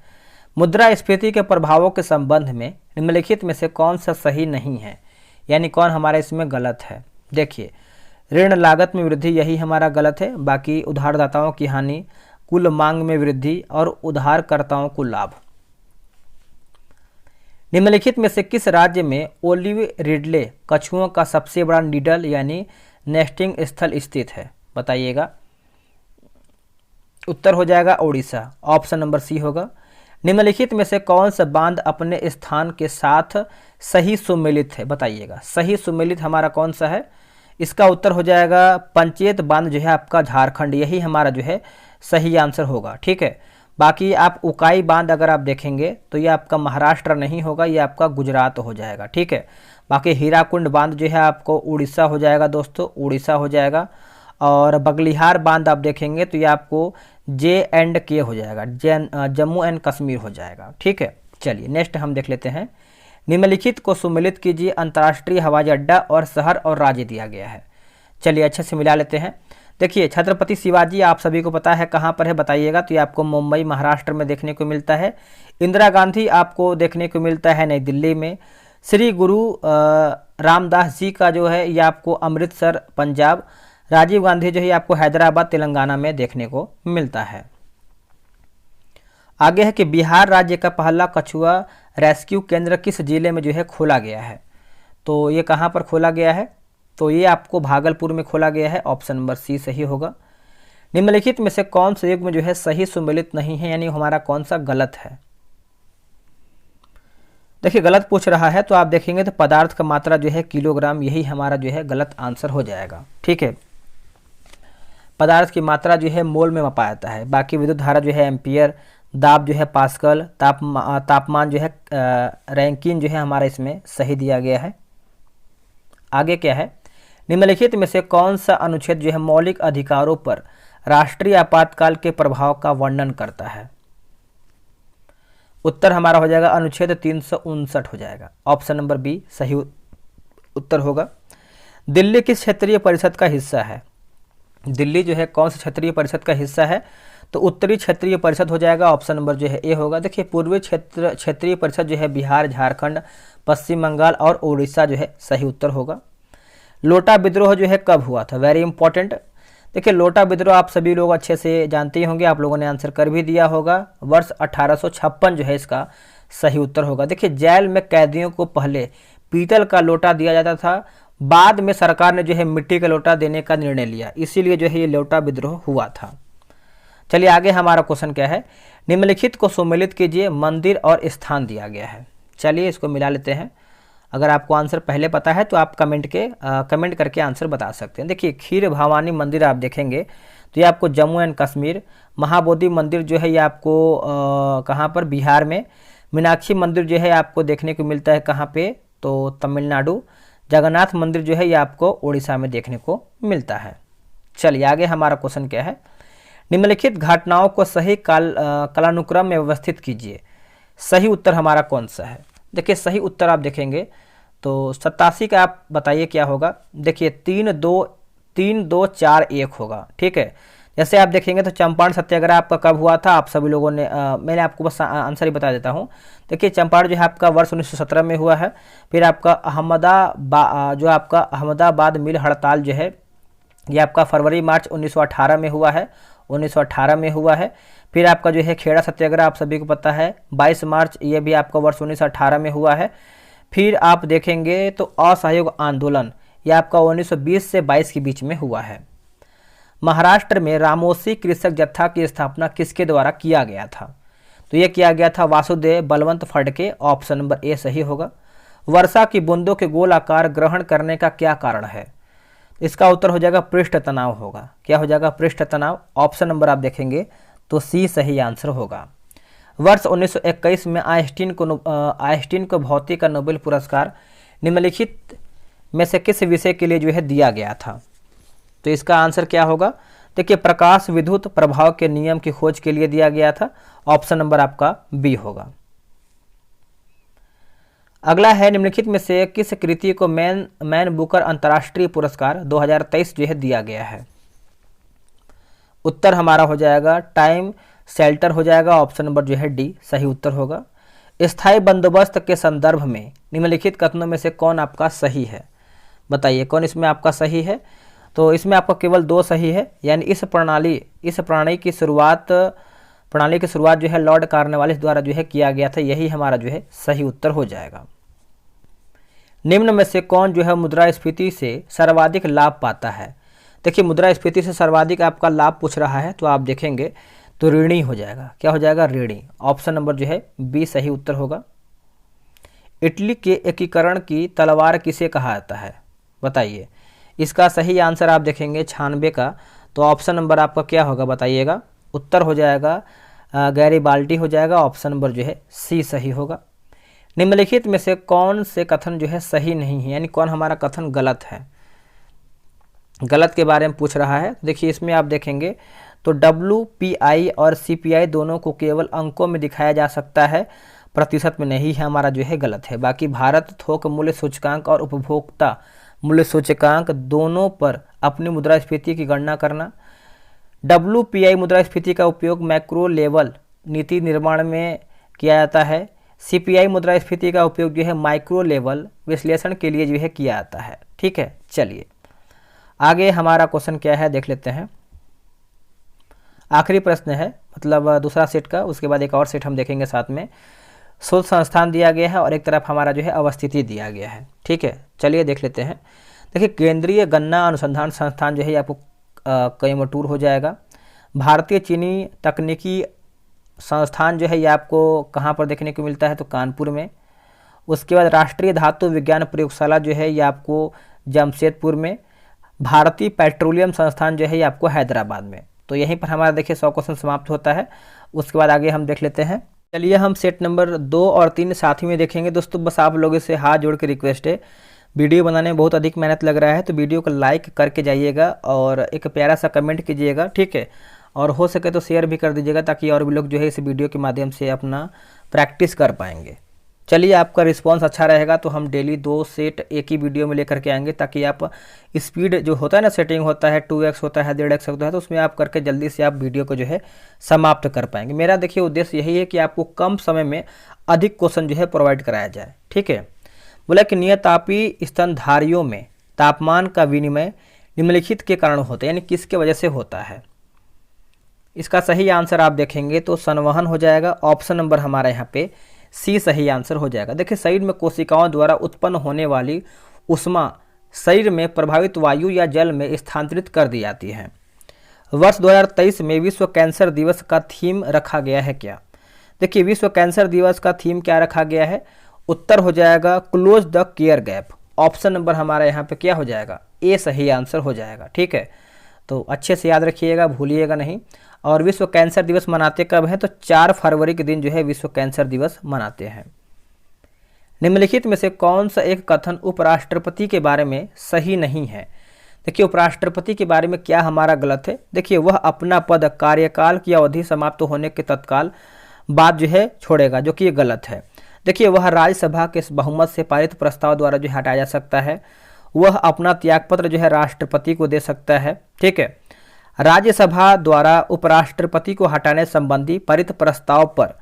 मुद्रास्फीति के प्रभावों के संबंध में निम्नलिखित में से कौन सा सही नहीं है, यानी कौन हमारा इसमें गलत है? देखिए ऋण लागत में वृद्धि यही हमारा गलत है। बाकी उधारदाताओं की हानि, कुल मांग में वृद्धि और उधारकर्ताओं को लाभ। निम्नलिखित में से किस राज्य में ओलिव रिडले कछुओं का सबसे बड़ा निडल यानी नेस्टिंग स्थल स्थित है बताइएगा। उत्तर हो जाएगा उड़ीसा। ऑप्शन नंबर सी होगा। निम्नलिखित में से कौन सा बांध अपने स्थान के साथ सही सुमेलित है बताइएगा। सही सुमेलित हमारा कौन सा है? इसका उत्तर हो जाएगा पंचेत बांध जो है आपका झारखंड, यही हमारा जो है सही आंसर होगा। ठीक है, बाकी आप उकाई बांध अगर आप देखेंगे तो ये आपका महाराष्ट्र नहीं होगा, ये आपका गुजरात हो जाएगा। ठीक है, बाकी हीराकुंड बांध जो है आपको उड़ीसा हो जाएगा दोस्तों, उड़ीसा हो जाएगा। और बगलिहार बांध आप देखेंगे तो ये आपको J&K हो जाएगा, जम्मू एंड कश्मीर हो जाएगा। ठीक है, चलिए नेक्स्ट हम देख लेते हैं। निम्नलिखित को सुमेलित कीजिए, अंतर्राष्ट्रीय हवाई अड्डा और शहर और राज्य दिया गया है। चलिए अच्छे से मिला लेते हैं। देखिए छत्रपति शिवाजी आप सभी को पता है कहाँ पर है बताइएगा, तो ये आपको मुंबई महाराष्ट्र में देखने को मिलता है। इंदिरा गांधी आपको देखने को मिलता है नई दिल्ली में। श्री गुरु रामदास जी का जो है ये आपको अमृतसर पंजाब। राजीव गांधी जो है आपको हैदराबाद तेलंगाना में देखने को मिलता है। आगे है कि बिहार राज्य का पहला कछुआ रेस्क्यू केंद्र किस जिले में जो है खोला गया है, तो ये कहाँ पर खोला गया है, तो ये आपको भागलपुर में खोला गया है। ऑप्शन नंबर सी सही होगा। निम्नलिखित में से कौन सा युग्म जो है सही सुमेलित नहीं है, यानी हमारा कौन सा गलत है। देखिए गलत पूछ रहा है तो आप देखेंगे तो पदार्थ का मात्रा जो है किलोग्राम, यही हमारा जो है गलत आंसर हो जाएगा। ठीक है, पदार्थ की मात्रा जो है मोल में मापा जाता है, बाकी विद्युत धारा जो है एम्पियर, दाब जो है पास्कल, तापमान जो है रैंकिन जो है हमारा इसमें सही दिया गया है। आगे क्या है, निम्नलिखित में से कौन सा अनुच्छेद जो है मौलिक अधिकारों पर राष्ट्रीय आपातकाल के प्रभाव का वर्णन करता है। उत्तर हमारा हो जाएगा अनुच्छेद 359 हो जाएगा। ऑप्शन नंबर बी सही उत्तर होगा। दिल्ली किस क्षेत्रीय परिषद का हिस्सा है, दिल्ली जो है कौन सा क्षेत्रीय परिषद का हिस्सा है, तो उत्तरी क्षेत्रीय परिषद हो जाएगा। ऑप्शन नंबर जो है ए होगा। देखिए पूर्वी क्षेत्रीय परिषद जो है बिहार, झारखंड, पश्चिम बंगाल और उड़ीसा जो है सही उत्तर होगा। लोटा विद्रोह जो है कब हुआ था, वेरी इंपॉर्टेंट। देखिए लोटा विद्रोह आप सभी लोग अच्छे से जानते ही होंगे, आप लोगों ने आंसर कर भी दिया होगा। वर्ष 1856 जो है इसका सही उत्तर होगा। देखिए जेल में कैदियों को पहले पीतल का लोटा दिया जाता था, बाद में सरकार ने जो है मिट्टी का लोटा देने का निर्णय लिया, इसीलिए जो है ये लोटा विद्रोह हुआ था। चलिए आगे हमारा क्वेश्चन क्या है, निम्नलिखित को सुमेलित कीजिए, मंदिर और स्थान दिया गया है। चलिए इसको मिला लेते हैं। अगर आपको आंसर पहले पता है तो आप कमेंट करके आंसर बता सकते हैं। देखिए खीर भवानी मंदिर आप देखेंगे तो ये आपको जम्मू एंड कश्मीर। महाबोधि मंदिर जो है ये आपको कहाँ पर, बिहार में। मीनाक्षी मंदिर जो है आपको देखने को मिलता है कहाँ पे, तो तमिलनाडु। जगन्नाथ मंदिर जो है ये आपको उड़ीसा में देखने को मिलता है। चलिए आगे हमारा क्वेश्चन क्या है, निम्नलिखित घटनाओं को सही कालानुक्रम में व्यवस्थित कीजिए। सही उत्तर हमारा कौन सा है। देखिए सही उत्तर आप देखेंगे तो 87 का आप बताइए क्या होगा। देखिए 3-2-4-1 होगा। ठीक है, जैसे आप देखेंगे तो चंपारण सत्याग्रह आपका कब हुआ था, आप सभी लोगों ने मैंने आपको बस आंसर ही बता देता हूँ। देखिए चंपारण जो है आपका वर्ष 1917 में हुआ है। फिर आपका अहमदाबाद मिल हड़ताल जो है ये आपका फरवरी मार्च 1918 में हुआ है, 1918 में हुआ है। फिर आपका जो है खेड़ा सत्याग्रह आप सभी को पता है 22 मार्च, ये भी आपका वर्ष 1918 में हुआ है। फिर आप देखेंगे तो असहयोग आंदोलन ये आपका 1920 से 22 के बीच में हुआ है। महाराष्ट्र में रामोसी कृषक जत्था की स्थापना किसके द्वारा किया गया था, तो ये किया गया था Vasudev Balwant Phadke. Option number A सही होगा। वर्षा की बूंदों के गोल आकार ग्रहण करने का क्या कारण है, इसका उत्तर हो जाएगा पृष्ठ तनाव होगा। क्या हो जाएगा, पृष्ठ तनाव। ऑप्शन नंबर आप देखेंगे तो सी सही आंसर होगा। वर्ष 1921 में आइंस्टीन को भौतिकी का नोबेल पुरस्कार निम्नलिखित में से किस विषय के लिए जो है दिया गया था, तो इसका आंसर क्या होगा। देखिए प्रकाश विद्युत प्रभाव के नियम की खोज के लिए दिया गया था। ऑप्शन नंबर आपका बी होगा। अगला है, निम्नलिखित में से किस कृति को मैन बुकर अंतर्राष्ट्रीय पुरस्कार 2023 जो है दिया गया है। उत्तर हमारा हो जाएगा टाइम शेल्टर हो जाएगा। ऑप्शन नंबर जो है डी सही उत्तर होगा। स्थायी बंदोबस्त के संदर्भ में निम्नलिखित कथनों में से कौन आपका सही है, बताइए कौन इसमें आपका सही है। तो इसमें आपका केवल 2 सही है, यानी इस प्रणाली की शुरुआत जो है लॉर्ड कॉर्नवालिस द्वारा जो है किया गया था, यही हमारा जो है सही उत्तर हो जाएगा। निम्न में से कौन जो है मुद्रास्फीति से सर्वाधिक लाभ पाता है। देखिए मुद्रास्फीति से सर्वाधिक आपका लाभ पूछ रहा है तो आप देखेंगे तो ऋणी हो जाएगा। क्या हो जाएगा, ऋणी। ऑप्शन नंबर जो है बी सही उत्तर होगा। इटली के एकीकरण की तलवार किसे कहा जाता है, बताइए इसका सही आंसर आप देखेंगे 96 का, तो ऑप्शन नंबर आपका क्या होगा बताइएगा। उत्तर हो जाएगा गैरीबाल्डी हो जाएगा। ऑप्शन नंबर जो है सी सही होगा। निम्नलिखित में से कौन से कथन जो है सही नहीं है, यानी कौन हमारा कथन गलत है। गलत के बारे में पूछ रहा है। देखिए इसमें आप देखेंगे तो WPI और CPI दोनों को केवल अंकों में दिखाया जा सकता है, प्रतिशत में नहीं है, हमारा जो है गलत है। बाकी भारत थोक मूल्य सूचकांक और उपभोक्ता मूल्य सूचकांक दोनों पर अपनी मुद्रास्फीति की गणना करना। WPI मुद्रास्फीति का उपयोग मैक्रो लेवल नीति निर्माण में किया जाता है। CPI मुद्रास्फीति का उपयोग जो है माइक्रो लेवल विश्लेषण के लिए जो है किया जाता है। ठीक है, चलिए आगे हमारा क्वेश्चन क्या है देख लेते हैं। आखिरी प्रश्न है, मतलब दूसरा सेट का, उसके बाद एक और सेट हम देखेंगे साथ में। शोध संस्थान दिया गया है और एक तरफ हमारा जो है अवस्थिति दिया गया है। ठीक है, चलिए देख लेते हैं। देखिए केंद्रीय गन्ना अनुसंधान संस्थान जो है ये आपको कोयम्बटूर हो जाएगा। भारतीय चीनी तकनीकी संस्थान जो है ये आपको कहाँ पर देखने को मिलता है, तो कानपुर में। उसके बाद राष्ट्रीय धातु विज्ञान प्रयोगशाला जो है ये आपको जमशेदपुर में। भारतीय पेट्रोलियम संस्थान जो है ये आपको हैदराबाद में। तो यहीं पर हमारा देखिए 100 क्वेश्चन समाप्त होता है। उसके बाद आगे हम देख लेते हैं। चलिए हम सेट नंबर 2 और 3 साथ ही में देखेंगे। दोस्तों बस आप लोगों से हाथ जोड़ के रिक्वेस्ट है, वीडियो बनाने में बहुत अधिक मेहनत लग रहा है, तो वीडियो को लाइक करके जाइएगा और एक प्यारा सा कमेंट कीजिएगा। ठीक है, और हो सके तो शेयर भी कर दीजिएगा ताकि और भी लोग जो है इस वीडियो के माध्यम से अपना प्रैक्टिस कर पाएंगे। चलिए आपका रिस्पांस अच्छा रहेगा तो हम डेली 2 सेट एक ही वीडियो में लेकर के आएंगे, ताकि आप स्पीड जो होता है ना, सेटिंग होता है 2x होता है 1.5x होता है, तो उसमें आप करके जल्दी से आप वीडियो को जो है समाप्त कर पाएंगे। मेरा देखिए उद्देश्य यही है कि आपको कम समय में अधिक क्वेश्चन जो है प्रोवाइड कराया जाए। ठीक है, बोला कि नियतापी स्तनधारियों में तापमान का विनिमय निम्नलिखित के कारण होता है, यानी किसके वजह से होता है। इसका सही आंसर आप देखेंगे तो संवहन हो जाएगा। ऑप्शन नंबर हमारा यहाँ पे सी सही आंसर हो जाएगा। देखिए शरीर में कोशिकाओं द्वारा उत्पन्न होने वाली उष्मा शरीर में प्रभावित वायु या जल में स्थानांतरित कर दी जाती है। वर्ष 2023 में विश्व कैंसर दिवस का थीम रखा गया है क्या। देखिए विश्व कैंसर दिवस का थीम क्या रखा गया है, उत्तर हो जाएगा close the care gap. Option number हमारा यहाँ पे क्या हो जाएगा, ए सही आंसर हो जाएगा। ठीक है, तो अच्छे से याद रखिएगा, भूलिएगा नहीं। और विश्व कैंसर दिवस मनाते कब है, तो 4 फरवरी के दिन जो है विश्व कैंसर दिवस मनाते हैं। निम्नलिखित में से कौन सा एक कथन उपराष्ट्रपति के बारे में सही नहीं है। देखिए उपराष्ट्रपति के बारे में क्या हमारा गलत है। देखिए वह अपना पद कार्यकाल की अवधि समाप्त होने के तत्काल बाद जो है छोड़ेगा, जो कि ये गलत है। देखिए वह राज्यसभा के बहुमत से पारित प्रस्ताव द्वारा जो हटाया जा सकता है। वह अपना त्यागपत्र जो है राष्ट्रपति को दे सकता है। ठीक है, राज्यसभा द्वारा उपराष्ट्रपति को हटाने संबंधी पारित प्रस्ताव पर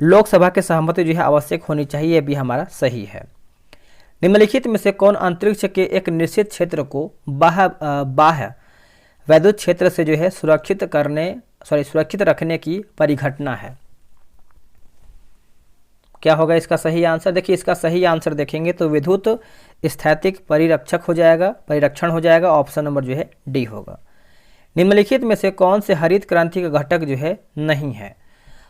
लोकसभा की सहमति जो है आवश्यक होनी चाहिए, भी हमारा सही है। निम्नलिखित में से कौन अंतरिक्ष के एक निश्चित क्षेत्र को बाह्य वैद्युत क्षेत्र से जो है सुरक्षित रखने की परिघटना है। क्या होगा इसका सही आंसर। देखिए इसका सही आंसर देखेंगे तो विद्युत स्थैतिक परिरक्षण हो जाएगा। ऑप्शन नंबर जो है डी होगा। निम्नलिखित में से कौन से हरित क्रांति का घटक जो है नहीं है।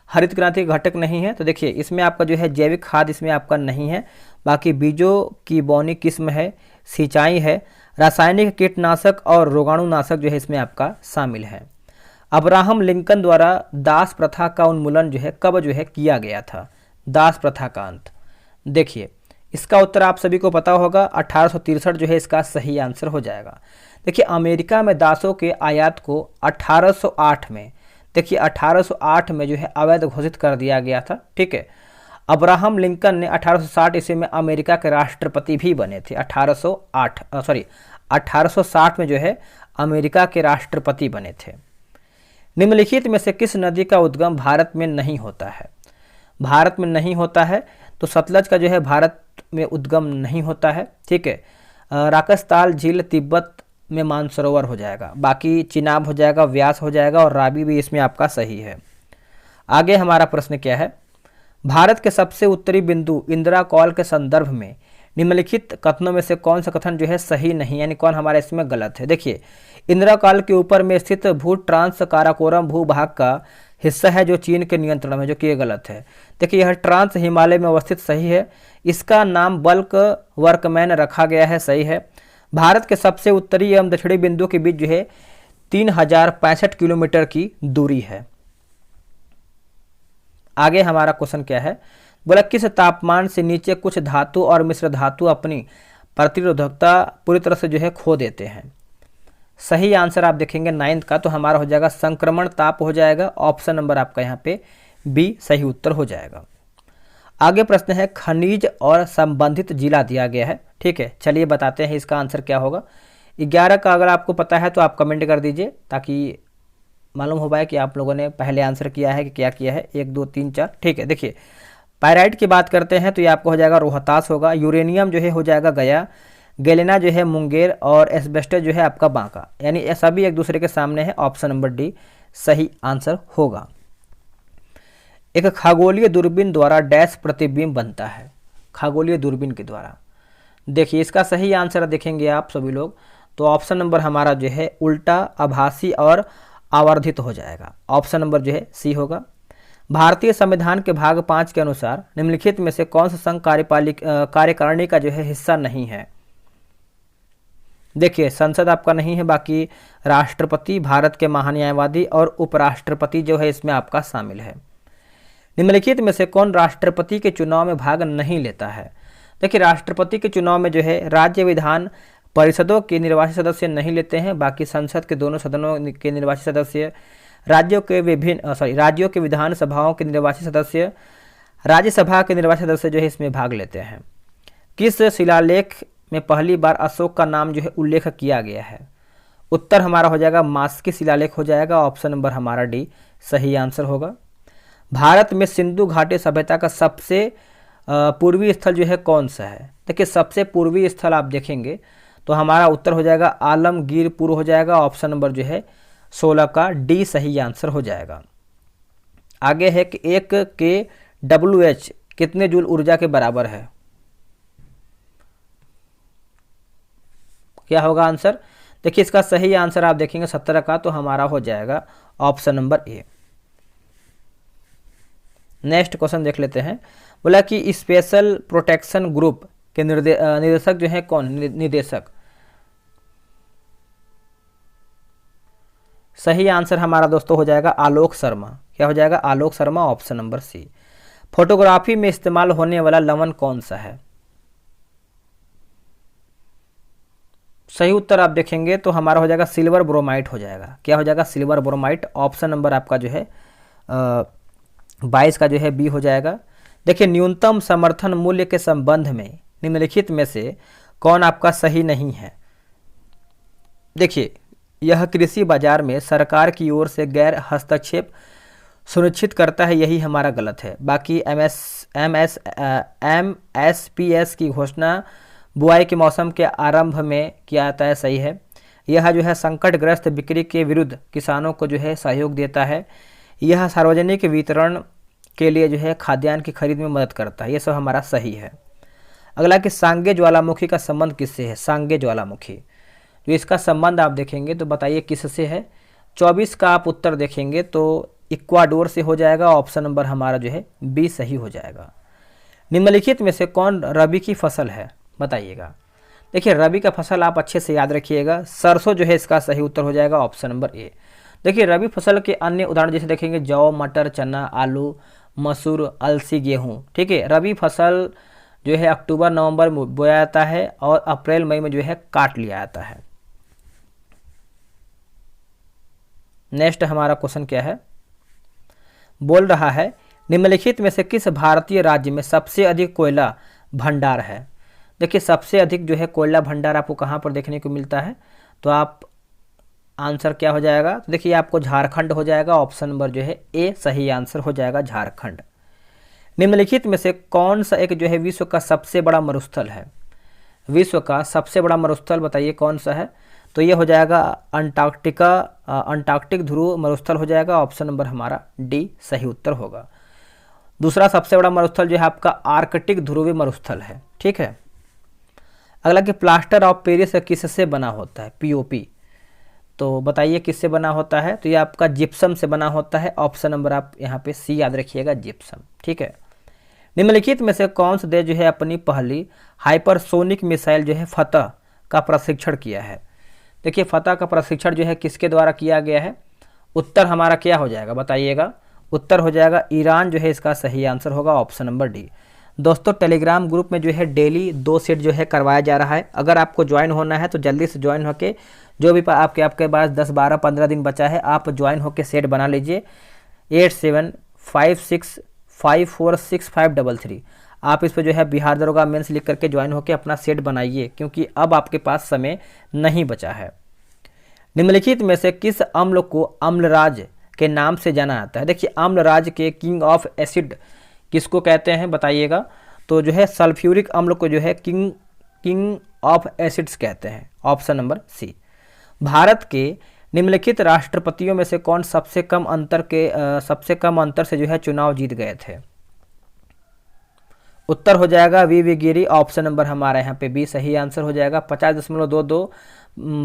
हरित क्रांति का घटक नहीं है तो देखिए इसमें आपका जो है जैविक खाद इसमें आपका नहीं है। बाकी बीजों की बौनी किस्म है, सिंचाई है, रासायनिक कीटनाशक और रोगाणुनाशक जो है इसमें आपका शामिल है। अब्राहम लिंकन द्वारा दास प्रथा का उन्मूलन जो है कब जो है किया गया था, दास प्रथा का अंत। देखिए इसका उत्तर आप सभी को पता होगा, 1863 जो है इसका सही आंसर हो जाएगा। देखिए अमेरिका में दासों के आयात को 1808 में, देखिए 1808 में जो है अवैध घोषित कर दिया गया था। ठीक है, अब्राहम लिंकन ने 1860 ईस्वी में अमेरिका के राष्ट्रपति भी बने थे। 1860 में जो है अमेरिका के राष्ट्रपति बने थे। निम्नलिखित में से किस नदी का उद्गम भारत में नहीं होता है। भारत में नहीं होता है तो सतलज का जो है भारत में उद्गम नहीं होता है। ठीक है, राकसताल झील तिब्बत में मानसरोवर हो जाएगा। बाकी चिनाब हो जाएगा, व्यास हो जाएगा और रावी भी इसमें आपका सही है। आगे हमारा प्रश्न क्या है, भारत के सबसे उत्तरी बिंदु इंदिरा कॉल के संदर्भ में निम्नलिखित कथनों में से कौन सा कथन जो है सही नहीं, यानी कौन हमारा इसमें गलत है। देखिए इंदिरा कॉल के ऊपर में स्थित भू ट्रांस काराकोरम भूभाग का हिस्सा है जो चीन के नियंत्रण में, जो कि ये गलत है। देखिए यह ट्रांस हिमालय में अवस्थित सही है। इसका नाम बल्क वर्कमैन रखा गया है, सही है। भारत के सबसे उत्तरी एवं दक्षिणी बिंदु के बीच जो है 3065 किलोमीटर की दूरी है। आगे हमारा क्वेश्चन क्या है, बोला किस तापमान से नीचे कुछ धातु और मिश्र धातु अपनी प्रतिरोधकता पूरी तरह से जो है खो देते हैं। सही आंसर आप देखेंगे 9th का तो हमारा हो जाएगा संक्रमण ताप हो जाएगा। ऑप्शन नंबर आपका यहाँ पे बी सही उत्तर हो जाएगा। आगे प्रश्न है खनिज और संबंधित जिला दिया गया है। ठीक है, चलिए बताते हैं इसका आंसर क्या होगा। 11 का अगर आपको पता है तो आप कमेंट कर दीजिए ताकि मालूम हो पाए कि आप लोगों ने पहले आंसर किया है कि क्या किया है। 1 2 3 4। ठीक है, देखिए पायराइट की बात करते हैं तो ये आपको हो जाएगा रोहतास होगा। यूरेनियम जो है हो जाएगा गया। गैलेना जो है मुंगेर और एस्बेस्टस जो है आपका बांका, यानी ये सभी एक दूसरे के सामने है। ऑप्शन नंबर डी सही आंसर होगा। एक खगोलीय दूरबीन द्वारा डैश प्रतिबिंब बनता है। खगोलीय दूरबीन के द्वारा, देखिए इसका सही आंसर देखेंगे आप सभी लोग तो ऑप्शन नंबर हमारा जो है उल्टा, आभासी और आवर्धित हो जाएगा। ऑप्शन नंबर जो है सी होगा। भारतीय संविधान के भाग 5 के अनुसार निम्नलिखित में से कौन सा संघ कार्यकारिणी का जो है हिस्सा नहीं है। देखिए संसद आपका नहीं है, बाकी राष्ट्रपति, भारत के महान्यायवादी और उपराष्ट्रपति जो है इसमें आपका शामिल है। निम्नलिखित में से कौन राष्ट्रपति के चुनाव में भाग नहीं लेता है। देखिए राष्ट्रपति के चुनाव में जो है राज्य विधान परिषदों के निर्वाचित सदस्य नहीं लेते हैं, बाकी संसद के दोनों सदनों के निर्वाचित सदस्य, राज्यों के विधानसभाओं के निर्वाचित सदस्य, राज्यसभा के निर्वाचित सदस्य जो है इसमें भाग लेते हैं। किस शिलालेख में पहली बार अशोक का नाम जो है उल्लेख किया गया है। उत्तर हमारा हो जाएगा मास्की शिलालेख हो जाएगा। ऑप्शन नंबर हमारा डी सही आंसर होगा। भारत में सिंधु घाटी सभ्यता का सबसे पूर्वी स्थल जो है कौन सा है। देखिए सबसे पूर्वी स्थल आप देखेंगे तो हमारा उत्तर हो जाएगा आलमगीरपुर हो जाएगा। ऑप्शन नंबर जो है 16 का डी सही आंसर हो जाएगा। आगे है कि 1 kWh कितने जूल ऊर्जा के बराबर है। क्या होगा आंसर। देखिए इसका सही आंसर आप देखेंगे 17 का तो हमारा हो जाएगा option number A. Next question देख लेते हैं। बोला कि स्पेशल प्रोटेक्शन ग्रुप के निदेशक जो है कौन। निदेशक सही आंसर हमारा दोस्तों हो जाएगा आलोक शर्मा। क्या हो जाएगा Alok Sharma. Option number C. Photography में इस्तेमाल होने वाला लवण कौन सा है। सही उत्तर आप देखेंगे तो हमारा हो जाएगा सिल्वर ब्रोमाइट हो जाएगा। क्या हो जाएगा सिल्वर ब्रोमाइट। ऑप्शन नंबर आपका जो है 22 का जो है बी हो जाएगा। देखिए न्यूनतम समर्थन मूल्य के संबंध में निम्नलिखित में से कौन आपका सही नहीं है। देखिए यह कृषि बाजार में सरकार की ओर से गैर हस्तक्षेप सुनिश्चित करता है, यही हमारा गलत है। बाकी MSPS की घोषणा बुआई के मौसम के आरंभ में किया जाता है, सही है। यह जो है संकटग्रस्त बिक्री के विरुद्ध किसानों को जो है सहयोग देता है। यह सार्वजनिक वितरण के लिए जो है खाद्यान्न की खरीद में मदद करता है, ये सब हमारा सही है। अगला कि सांगे ज्वालामुखी का संबंध किससे है। सांगे ज्वालामुखी तो इसका संबंध आप देखेंगे तो बताइए किससे है। 24 का आप उत्तर देखेंगे तो इक्वाडोर से हो जाएगा। ऑप्शन नंबर हमारा जो है बी सही हो जाएगा। निम्नलिखित में से कौन रबी की फसल है बताइएगा। देखिए रबी का फसल आप अच्छे से याद रखिएगा, सरसों जो है इसका सही उत्तर हो जाएगा। Option number A. देखिए रबी फसल के अन्य उदाहरण जैसे देखेंगे जौ, मटर, चना, आलू, मसूर, अलसी, गेहूं। ठीक है, रबी फसल जो है अक्टूबर नवंबर में बोया जाता है और अप्रैल मई में जो है काट लिया जाता है। नेक्स्ट हमारा क्वेश्चन क्या है, बोल रहा है निम्नलिखित में से किस भारतीय राज्य में सबसे अधिक कोयला भंडार है। देखिए सबसे अधिक जो है कोयला भंडार आपको कहाँ पर देखने को मिलता है, तो आप आंसर क्या हो जाएगा, तो देखिए आपको झारखंड हो जाएगा। ऑप्शन नंबर जो है ए सही आंसर हो जाएगा, झारखंड। निम्नलिखित में से कौन सा एक जो है विश्व का सबसे बड़ा मरुस्थल है। विश्व का सबसे बड़ा मरुस्थल बताइए कौन सा है, तो ये हो जाएगा अंटार्कटिक ध्रुव मरुस्थल हो जाएगा। ऑप्शन नंबर हमारा डी सही उत्तर होगा। दूसरा सबसे बड़ा मरुस्थल जो है आपका आर्कटिक ध्रुवीय मरुस्थल है। ठीक है, अगला कि प्लास्टर ऑफ पेरिस किससे बना होता है, पीओपी, तो बताइए किससे बना होता है, तो ये आपका जिप्सम से बना होता है। ऑप्शन नंबर आप यहाँ पे सी याद रखिएगा, जिप्सम। ठीक है, निम्नलिखित में से कौन सा देश जो है अपनी पहली हाइपरसोनिक मिसाइल जो है फतह का प्रशिक्षण किया है। देखिए फतह का प्रशिक्षण जो है किसके द्वारा किया गया है, उत्तर हमारा क्या हो जाएगा बताइएगा। उत्तर हो जाएगा ईरान जो है इसका सही आंसर होगा। Option number D. दोस्तों टेलीग्राम ग्रुप में जो है डेली 2 सेट जो है करवाया जा रहा है। अगर आपको ज्वाइन होना है तो जल्दी से ज्वाइन होके, जो भी आपके पास 10, 12, 15 दिन बचा है, आप ज्वाइन होके सेट बना लीजिए। 8756546533 आप इस पर जो है बिहार दरोगा मेंस लिख करके ज्वाइन होकर अपना सेट बनाइए, क्योंकि अब आपके पास समय नहीं बचा है। निम्नलिखित में से किस अम्ल को अम्लराज के नाम से जाना जाता है? देखिए, अम्लराज के किंग ऑफ एसिड किसको कहते हैं बताइएगा? तो जो है सल्फ्यूरिक अम्ल को जो है किंग ऑफ एसिड्स कहते हैं। ऑप्शन नंबर सी। भारत के निम्नलिखित राष्ट्रपतियों में से कौन सबसे कम अंतर से जो है चुनाव जीत गए थे? उत्तर हो जाएगा वी गिरी। ऑप्शन नंबर हमारा यहाँ पे बी सही आंसर हो जाएगा। 50.22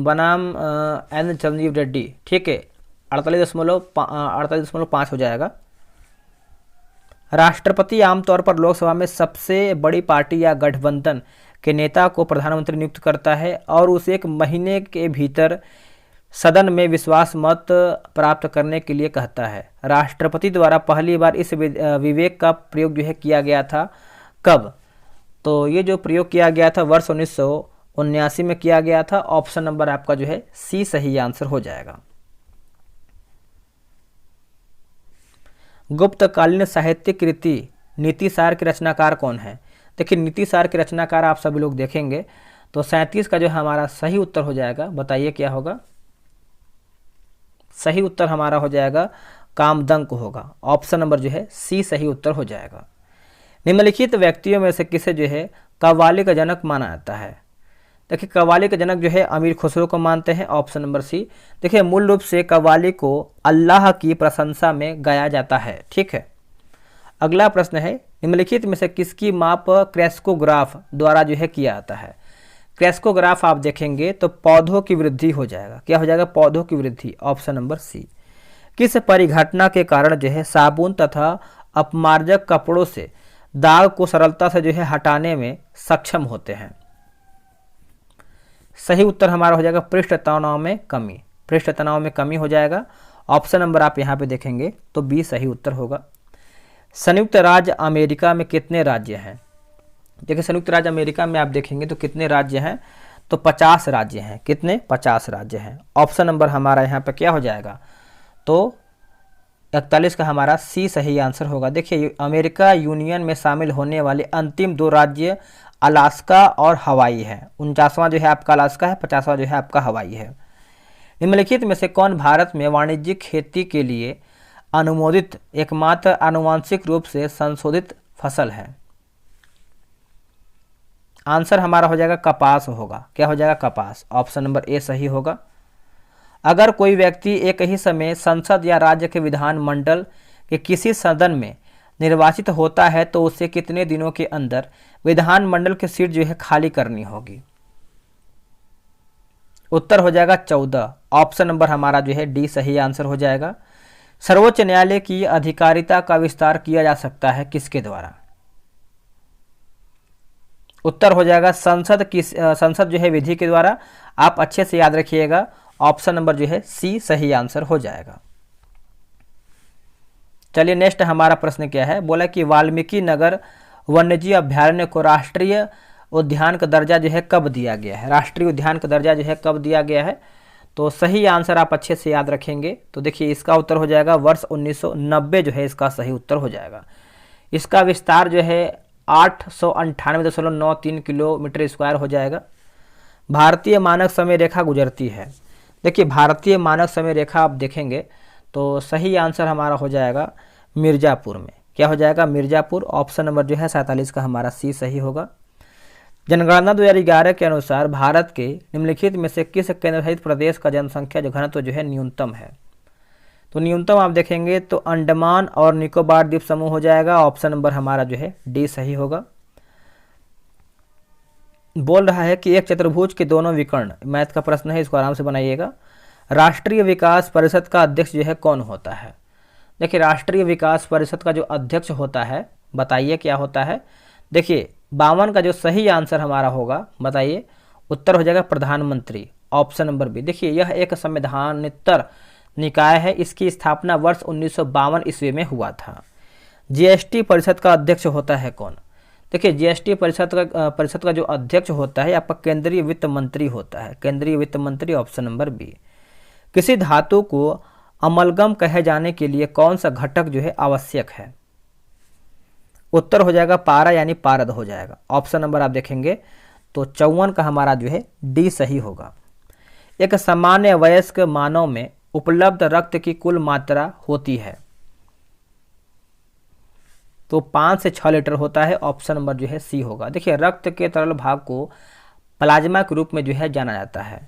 बनाम एन संजीव रेड्डी, ठीक है, 48.5 हो जाएगा। राष्ट्रपति आमतौर पर लोकसभा में सबसे बड़ी पार्टी या गठबंधन के नेता को प्रधानमंत्री नियुक्त करता है और उसे 1 महीने के भीतर सदन में विश्वास मत प्राप्त करने के लिए कहता है। राष्ट्रपति द्वारा पहली बार इस विवेक का प्रयोग जो है किया गया था कब? तो ये जो प्रयोग किया गया था वर्ष 1979 में किया गया था। ऑप्शन नंबर आपका जो है सी सही आंसर हो जाएगा। गुप्तकालीन साहित्यिक कृति नीतिसार के रचनाकार कौन है? देखिए, नीतिसार के रचनाकार आप सभी लोग देखेंगे तो 37 का जो हमारा सही उत्तर हो जाएगा, बताइए क्या होगा? सही उत्तर हमारा हो जाएगा कामदंक होगा। ऑप्शन नंबर जो है सी सही उत्तर हो जाएगा। निम्नलिखित व्यक्तियों में से किसे जो है कव्वाली का जनक माना जाता है? देखिए, कव्वाली का जनक जो है अमीर खुसरो को मानते हैं। Option number C. देखिए, मूल रूप से कव्वाली को अल्लाह की प्रशंसा में गाया जाता है, ठीक है। अगला प्रश्न है, निम्नलिखित में से किसकी माप क्रेस्कोग्राफ द्वारा जो है किया जाता है? क्रेस्कोग्राफ आप देखेंगे तो पौधों की वृद्धि हो जाएगा। क्या हो जाएगा? पौधों की वृद्धि। Option number C. किस परिघटना के कारण जो है साबुन तथा अपमार्जक कपड़ों से दाग को सरलता से जो है हटाने में सक्षम होते हैं? सही उत्तर हमारा हो जाएगा पृष्ठ तनाव में कमी। पृष्ठ तनाव में कमी हो जाएगा। ऑप्शन नंबर आप यहाँ पे देखेंगे तो बी सही उत्तर होगा। संयुक्त राज्य अमेरिका में कितने राज्य हैं? देखिए, संयुक्त राज्य अमेरिका में आप देखेंगे तो कितने राज्य हैं? तो 50 राज्य हैं। कितने? 50 राज्य हैं। ऑप्शन नंबर हमारा यहाँ पे क्या हो जाएगा? तो 41 का हमारा सी सही आंसर होगा। देखिए, अमेरिका यूनियन में शामिल होने वाले अंतिम 2 राज्य अलास्का और हवाई है। 49वां जो है आपका अलास्का है, 50वां जो है आपका हवाई है। निम्नलिखित में से कौन भारत में वाणिज्यिक खेती के लिए अनुमोदित एकमात्र आनुवांशिक रूप से संशोधित फसल है? आंसर हमारा हो जाएगा कपास होगा। क्या हो जाएगा? कपास। ऑप्शन नंबर ए सही होगा। अगर कोई व्यक्ति एक ही समय संसद या राज्य के विधान मंडल के किसी सदन में निर्वाचित होता है तो उसे कितने दिनों के अंदर विधान मंडल की सीट जो है खाली करनी होगी? उत्तर हो जाएगा 14। ऑप्शन नंबर हमारा जो है डी सही आंसर हो जाएगा। सर्वोच्च न्यायालय की अधिकारिता का विस्तार किया जा सकता है किसके द्वारा? उत्तर हो जाएगा संसद जो है विधि के द्वारा। आप अच्छे से याद रखिएगा। ऑप्शन नंबर जो है सी सही आंसर हो जाएगा। चलिए, नेक्स्ट हमारा प्रश्न क्या है? बोला कि वाल्मीकि नगर वन्यजीव अभ्यारण्य को राष्ट्रीय उद्यान का दर्जा जो है कब दिया गया है? राष्ट्रीय उद्यान का दर्जा जो है कब दिया गया है? तो सही आंसर आप अच्छे से याद रखेंगे तो देखिए, इसका उत्तर हो जाएगा वर्ष 1990 जो है इसका सही उत्तर हो जाएगा। इसका विस्तार जो है 898.93 किलोमीटर स्क्वायर हो जाएगा। भारतीय मानक समय रेखा गुजरती है। देखिए, भारतीय मानक समय रेखा आप देखेंगे तो सही आंसर हमारा हो जाएगा मिर्ज़ापुर में। क्या हो जाएगा? मिर्ज़ापुर। ऑप्शन नंबर जो है 47 का हमारा सी सही होगा। जनगणना 2011 के अनुसार भारत के निम्नलिखित में से किस केंद्रशासित प्रदेश का जनसंख्या जो घनत्व जो है न्यूनतम है? तो न्यूनतम आप देखेंगे तो अंडमान और निकोबार द्वीप समूह हो जाएगा। ऑप्शन नंबर हमारा जो है डी सही होगा। बोल रहा है कि एक चतुर्भुज के दोनों विकर्ण, मैथ का प्रश्न है, इसको आराम से बनाइएगा। राष्ट्रीय विकास परिषद का अध्यक्ष जो है कौन होता है? देखिए, राष्ट्रीय विकास परिषद का जो अध्यक्ष होता है, बताइए क्या होता है? देखिए, 52 का जो सही आंसर हमारा होगा, बताइए। उत्तर हो जाएगा प्रधानमंत्री। Option number B. देखिए, यह एक संवैधानिक निकाय है। इसकी स्थापना वर्ष 1952 ईस्वी में हुआ था। जीएसटी परिषद का अध्यक्ष होता है कौन? देखिए जीएसटी परिषद का जो अध्यक्ष होता है आपका केंद्रीय वित्त मंत्री होता है, केंद्रीय वित्त मंत्री, ऑप्शन नंबर बी। किसी धातु को अमलगम कहे जाने के लिए कौन सा घटक जो है आवश्यक है? उत्तर हो जाएगा पारा यानी पारद हो जाएगा। ऑप्शन नंबर आप देखेंगे तो 54 का हमारा जो है डी सही होगा। एक सामान्य वयस्क मानव में उपलब्ध रक्त की कुल मात्रा होती है तो 5 से 6 लीटर होता है। ऑप्शन नंबर जो है सी होगा। देखिए रक्त के तरल भाग को प्लाज्मा के रूप में जो है जाना जाता है।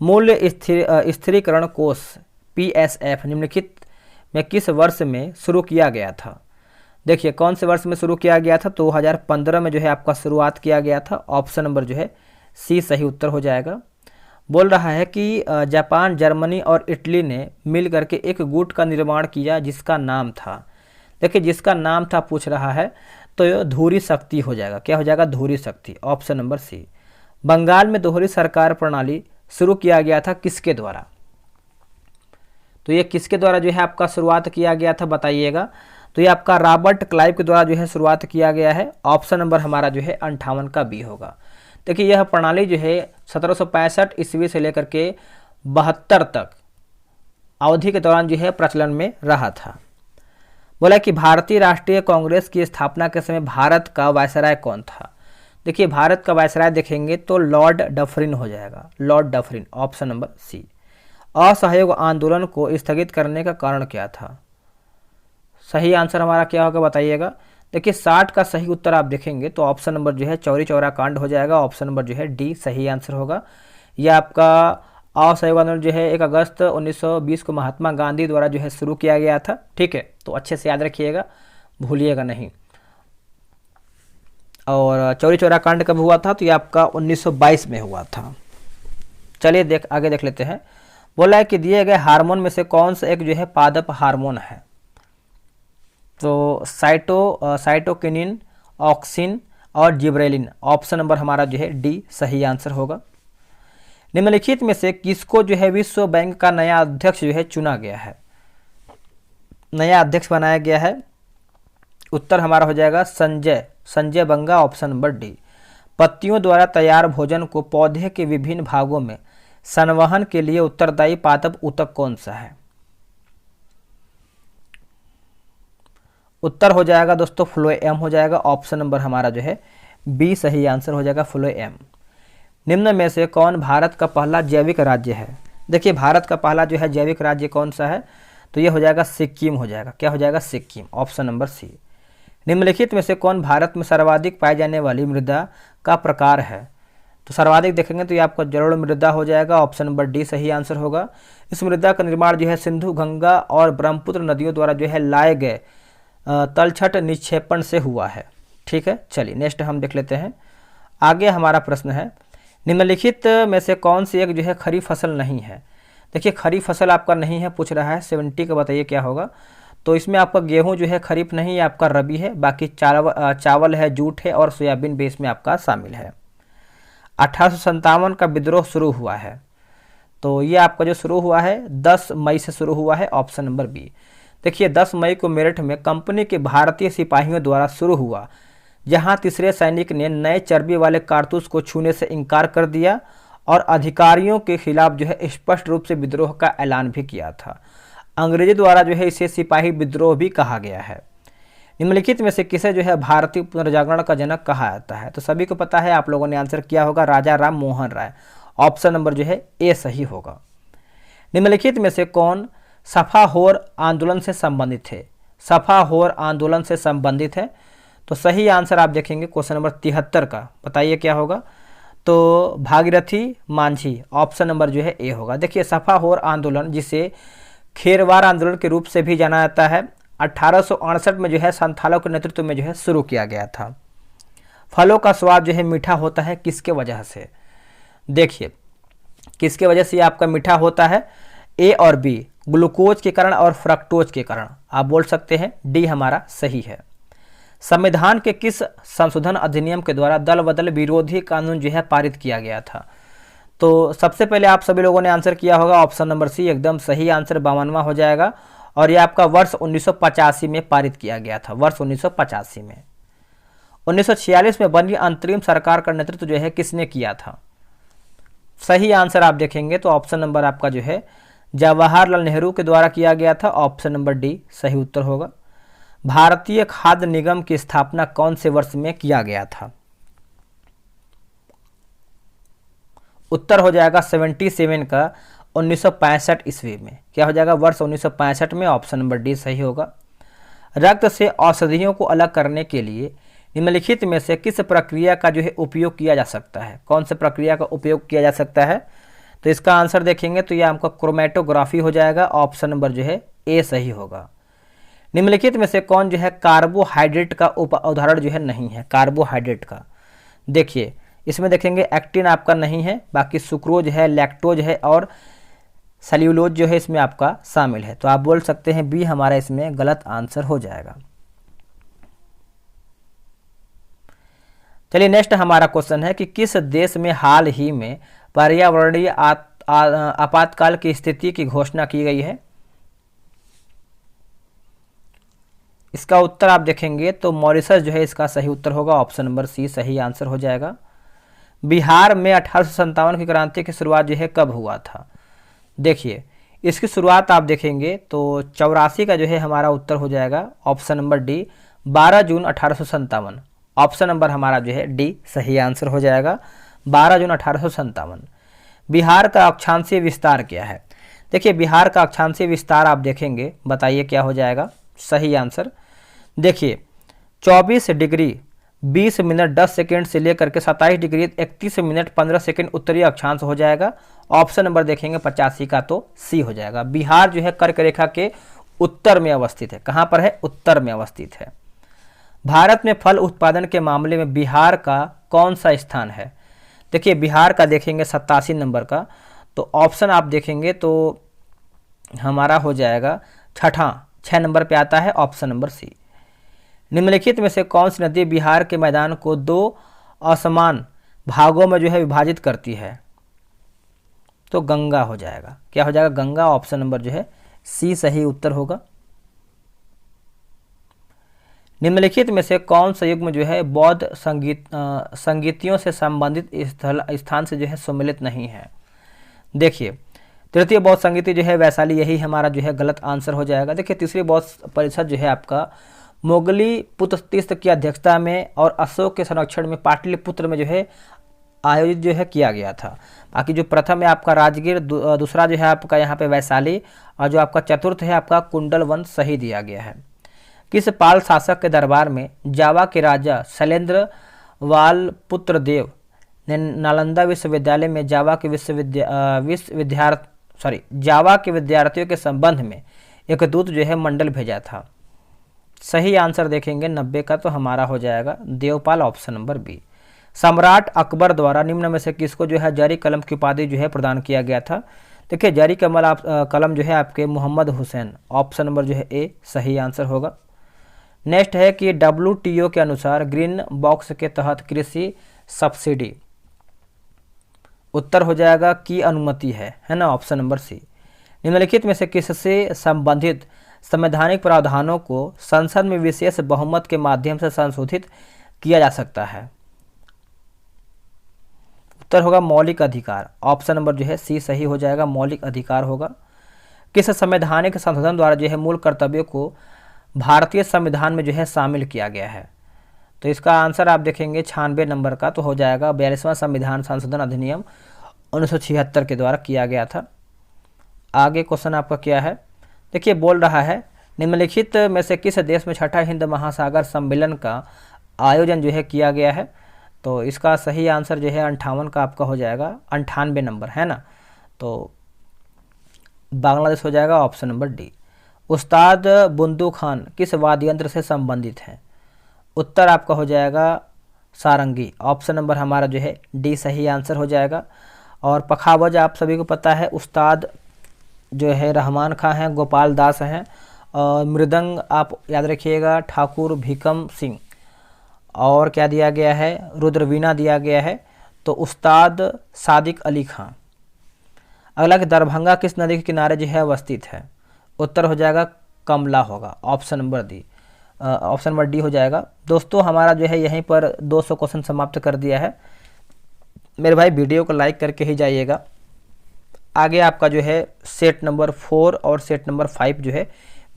मूल्य स्थिरीकरण कोष पीएसएफ निम्नलिखित में किस वर्ष में शुरू किया गया था? देखिए कौन से वर्ष में शुरू किया गया था? 2015 में जो है आपका शुरुआत किया गया था। ऑप्शन नंबर जो है सी सही उत्तर हो जाएगा। बोल रहा है कि जापान, जर्मनी और इटली ने मिल करके एक गुट का निर्माण किया जिसका नाम था, देखिए जिसका नाम था पूछ रहा है तो ये धुरी शक्ति हो जाएगा। क्या हो जाएगा? धुरी शक्ति। ऑप्शन नंबर सी। बंगाल में दोहरी सरकार प्रणाली शुरू किया गया था किसके द्वारा? तो ये किसके द्वारा जो है आपका शुरुआत किया गया था बताइएगा। तो ये आपका रॉबर्ट क्लाइव के द्वारा जो है शुरुआत किया गया है। ऑप्शन नंबर हमारा जो है 58 का बी होगा। देखिए यह प्रणाली जो है 1765 ईस्वी से लेकर के 72 तक अवधि के दौरान जो है प्रचलन में रहा था। बोला कि भारतीय राष्ट्रीय कांग्रेस की स्थापना के समय भारत का वायसराय कौन था? देखिए भारत का वायसराय देखेंगे तो लॉर्ड डफरिन हो जाएगा, Lord Dufferin. Option number C. असहयोग आंदोलन को स्थगित करने का कारण क्या था? सही आंसर हमारा क्या होगा बताइएगा। देखिए 60 का सही उत्तर आप देखेंगे तो ऑप्शन नंबर जो है चौरी चौरा कांड हो जाएगा। ऑप्शन नंबर जो है डी सही आंसर होगा। यह आपका असहयोग आंदोलन जो है 1 अगस्त 1920 को महात्मा गांधी द्वारा जो है शुरू किया गया था। ठीक है, तो अच्छे से याद रखिएगा, भूलिएगा नहीं। और चौरी चौरा कांड कब हुआ था? तो ये आपका 1922 में हुआ था। चलिए आगे देख लेते हैं। बोला है कि दिए गए हार्मोन में से कौन सा एक जो है पादप हार्मोन है? तो साइटोकिनिन, ऑक्सिन और जिब्रेलिन। ऑप्शन नंबर हमारा जो है डी सही आंसर होगा। निम्नलिखित में से किसको जो है विश्व बैंक का नया अध्यक्ष जो है चुना गया है, नया अध्यक्ष बनाया गया है? उत्तर हमारा हो जाएगा Sanjay Banga. Option number D. पत्तियों द्वारा तैयार भोजन को पौधे के विभिन्न भागों में संवहन के लिए उत्तरदायी पादप ऊतक कौन सा है? उत्तर हो जाएगा दोस्तों फ्लोएम हो जाएगा। ऑप्शन नंबर हमारा जो है बी सही आंसर हो जाएगा, फ्लोएम। निम्न में से कौन भारत का पहला जैविक राज्य है? देखिए भारत का पहला जो है जैविक राज्य कौन सा है? तो ये हो जाएगा सिक्किम हो जाएगा। क्या हो जाएगा? सिक्किम। Option number C. निम्नलिखित में से कौन भारत में सर्वाधिक पाई जाने वाली मृदा का प्रकार है? तो सर्वाधिक देखेंगे तो ये आपका जलोढ़ मृदा हो जाएगा। ऑप्शन नंबर डी सही आंसर होगा। इस मृदा का निर्माण जो है सिंधु, गंगा और ब्रह्मपुत्र नदियों द्वारा जो है लाए गए तलछट निक्षेपण से हुआ है। ठीक है, चलिए नेक्स्ट हम देख लेते हैं। आगे हमारा प्रश्न है, निम्नलिखित में से कौन सी एक जो है खरीफ फसल नहीं है? देखिए खरीफ फसल आपका नहीं है पूछ रहा है। 70 का बताइए क्या होगा? तो इसमें आपका गेहूं जो है खरीफ नहीं है, आपका रबी है। बाकी चावल है, जूट है और सोयाबीन भी इसमें आपका शामिल है। 1857 का विद्रोह शुरू हुआ है, तो ये आपका जो शुरू हुआ है 10 मई से शुरू हुआ है। Option number B. देखिए 10 मई को मेरठ में कंपनी के भारतीय सिपाहियों द्वारा शुरू हुआ, जहां तीसरे सैनिक ने नए चर्बी वाले कारतूस को छूने से इनकार कर दिया और अधिकारियों के खिलाफ जो है स्पष्ट रूप से विद्रोह का ऐलान भी किया था। अंग्रेजी द्वारा जो है इसे सिपाही विद्रोह भी कहा गया है। निम्नलिखित में से किसे जो है भारतीय पुनर्जागरण का जनक कहा जाता है? तो सभी को पता है, आप लोगों ने आंसर किया होगा, राजा राम मोहन राय। ऑप्शन नंबर जो है ए सही होगा। निम्नलिखित में से कौन सफाहोर आंदोलन से संबंधित है? सफाहोर आंदोलन से संबंधित है, तो सही आंसर आप देखेंगे क्वेश्चन नंबर 73 का, बताइए क्या होगा? तो भागीरथी मांझी। ऑप्शन नंबर जो है ए होगा। देखिए सफाहोर आंदोलन, जिसे खेरवार आंदोलन के रूप से भी जाना जाता है, 1868 में जो है संथालों के नेतृत्व में जो है शुरू किया गया था। फलों का स्वाद जो है मीठा होता है, किसके वजह से? देखिए किसके वजह से आपका मीठा होता है? ए और बी, ग्लूकोज के कारण और फ्रक्टोज के कारण। आप बोल सकते हैं डी हमारा सही है। संविधान के किस संशोधन अधिनियम के द्वारा दल बदल विरोधी कानून जो है पारित किया गया था? तो सबसे पहले आप सभी लोगों ने आंसर किया होगा ऑप्शन नंबर सी, एकदम सही आंसर 52वां हो जाएगा। और ये आपका वर्ष 1985 में पारित किया गया था, वर्ष 1985 में। 1946 में बनी अंतरिम सरकार का नेतृत्व जो है किसने किया था? सही आंसर आप देखेंगे तो ऑप्शन नंबर आपका जो है जवाहरलाल नेहरू के द्वारा किया गया था। ऑप्शन नंबर डी सही उत्तर होगा। भारतीय खाद्य निगम की स्थापना कौन से वर्ष में किया गया था? उत्तर हो जाएगा 77 का 1965 ईस्वी में। क्या हो जाएगा? वर्ष 1965 में। ऑप्शन नंबर डी सही होगा। रक्त से औषधियों को अलग करने के लिए निम्नलिखित में से किस प्रक्रिया का जो है उपयोग किया जा सकता है? कौन से प्रक्रिया का उपयोग किया जा सकता है? तो इसका आंसर देखेंगे तो यह आपका क्रोमेटोग्राफी हो जाएगा। ऑप्शन नंबर जो है ए सही होगा। निम्नलिखित में से कौन जो है कार्बोहाइड्रेट का उदाहरण जो है नहीं है? कार्बोहाइड्रेट का देखिए इसमें देखेंगे एक्टिन आपका नहीं है, बाकी सुक्रोज है, लैक्टोज है और सेल्यूलोज जो है इसमें आपका शामिल है। तो आप बोल सकते हैं बी हमारा इसमें गलत आंसर हो जाएगा। चलिए नेक्स्ट हमारा क्वेश्चन है कि किस देश में हाल ही में पर्यावरणीय आपातकाल की स्थिति की घोषणा की गई है? इसका उत्तर आप देखेंगे तो मॉरिशस जो है इसका सही उत्तर होगा। ऑप्शन नंबर सी सही आंसर हो जाएगा। बिहार में 1857 की क्रांति की शुरुआत जो है कब हुआ था? देखिए इसकी शुरुआत आप देखेंगे तो 84 का जो है हमारा उत्तर हो जाएगा। ऑप्शन नंबर डी 12 जून 1857। ऑप्शन नंबर हमारा जो है डी सही आंसर हो जाएगा। 12 जून 1857। बिहार का अक्षांशीय विस्तार क्या है? देखिए बिहार का अक्षांशीय विस्तार आप देखेंगे, बताइए क्या हो जाएगा सही आंसर? देखिए 24 डिग्री 20 मिनट 10 सेकेंड से लेकर के 27 डिग्री 31 मिनट 15 सेकेंड उत्तरी अक्षांश हो जाएगा। ऑप्शन नंबर देखेंगे 85 का तो सी हो जाएगा। बिहार जो है कर्क रेखा के उत्तर में अवस्थित है। कहाँ पर है? उत्तर में अवस्थित है। भारत में फल उत्पादन के मामले में बिहार का कौन सा स्थान है? देखिए बिहार का देखेंगे 87 नंबर का, तो ऑप्शन आप देखेंगे तो हमारा हो जाएगा 6 नंबर पे आता है। Option number C. निम्नलिखित में से कौन सी नदी बिहार के मैदान को 2 असमान भागों में जो है विभाजित करती है? तो गंगा हो जाएगा। क्या हो जाएगा? गंगा। ऑप्शन नंबर जो है सी सही उत्तर होगा। निम्नलिखित में से कौन सा युग्म जो है बौद्ध संगीतियों से संबंधित स्थान से जो है सम्मिलित नहीं है? देखिए तृतीय बौद्ध संगीति जो है वैशाली, यही हमारा जो है गलत आंसर हो जाएगा। देखिए तीसरी बौद्ध परिषद जो है आपका मोगली पुत्र की अध्यक्षता में और अशोक के संरक्षण में पाटलिपुत्र में जो है आयोजित जो है किया गया था। बाकी जो प्रथम है आपका राजगीर, दूसरा जो है आपका यहाँ पे वैशाली और जो आपका चतुर्थ है आपका कुंडलवन सही दिया गया है। किस पाल शासक के दरबार में जावा के राजा शैलेंद्र वाल देव ने नालंदा विश्वविद्यालय में जावा के विद्यार्थियों के संबंध में एक दूत जो है मंडल भेजा था? सही आंसर देखेंगे 90 का तो हमारा हो जाएगा देवपाल। Option number B. सम्राट अकबर द्वारा निम्न में से किसको जो है जरी कलम की उपाधि जो है प्रदान किया गया था? देखिए जरी कलम जो है आपके मोहम्मद हुसैन। ऑप्शन नंबर जो है ए सही आंसर होगा। नेक्स्ट है कि WTO के अनुसार ग्रीन बॉक्स के तहत कृषि सब्सिडी उत्तर हो जाएगा की अनुमति है ना? Option number C. निम्नलिखित में से किससे संबंधित संवैधानिक प्रावधानों को संसद में विशेष बहुमत के माध्यम से संशोधित किया जा सकता है? उत्तर होगा मौलिक अधिकार। ऑप्शन नंबर जो है सी सही हो जाएगा। मौलिक अधिकार होगा। किस संवैधानिक संशोधन द्वारा जो है मूल कर्तव्यों को भारतीय संविधान में जो है शामिल किया गया है? तो इसका आंसर आप देखेंगे 96 नंबर का तो हो जाएगा 42वां संविधान संशोधन अधिनियम 1976 के द्वारा किया गया था। आगे क्वेश्चन आपका क्या है? देखिए बोल रहा है निम्नलिखित में से किस देश में छठा हिंद महासागर सम्मेलन का आयोजन जो है किया गया है? तो इसका सही आंसर जो है 58 का आपका हो जाएगा। 98 नंबर है ना? तो बांग्लादेश हो जाएगा। Option number D. उस्ताद बुंदू खान किस वाद्य यंत्र से संबंधित हैं? उत्तर आपका हो जाएगा सारंगी। ऑप्शन नंबर हमारा जो है डी सही आंसर हो जाएगा। और पखावज आप सभी को पता है उस्ताद जो है रहमान खां हैं, गोपाल दास हैं। और मृदंग आप याद रखिएगा ठाकुर भीकम सिंह। और क्या दिया गया है? रुद्रवीणा दिया गया है। तो उस्ताद सादिक अली खां। अगला कि दरभंगा किस नदी के किनारे जो है अवस्थित है? उत्तर हो जाएगा कमला होगा। Option number D. Option number D हो जाएगा। दोस्तों हमारा जो है यहीं पर 200 क्वेश्चन समाप्त कर दिया है। मेरे भाई वीडियो को लाइक करके ही जाइएगा। आगे आपका जो है सेट नंबर 4 और सेट नंबर 5 जो है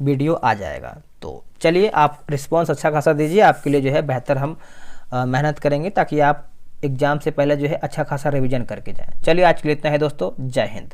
वीडियो आ जाएगा। तो चलिए आप रिस्पांस अच्छा खासा दीजिए, आपके लिए जो है बेहतर हम मेहनत करेंगे ताकि आप एग्ज़ाम से पहले जो है अच्छा खासा रिवीजन करके जाएं। चलिए आज के लिए इतना है दोस्तों, जय हिंद।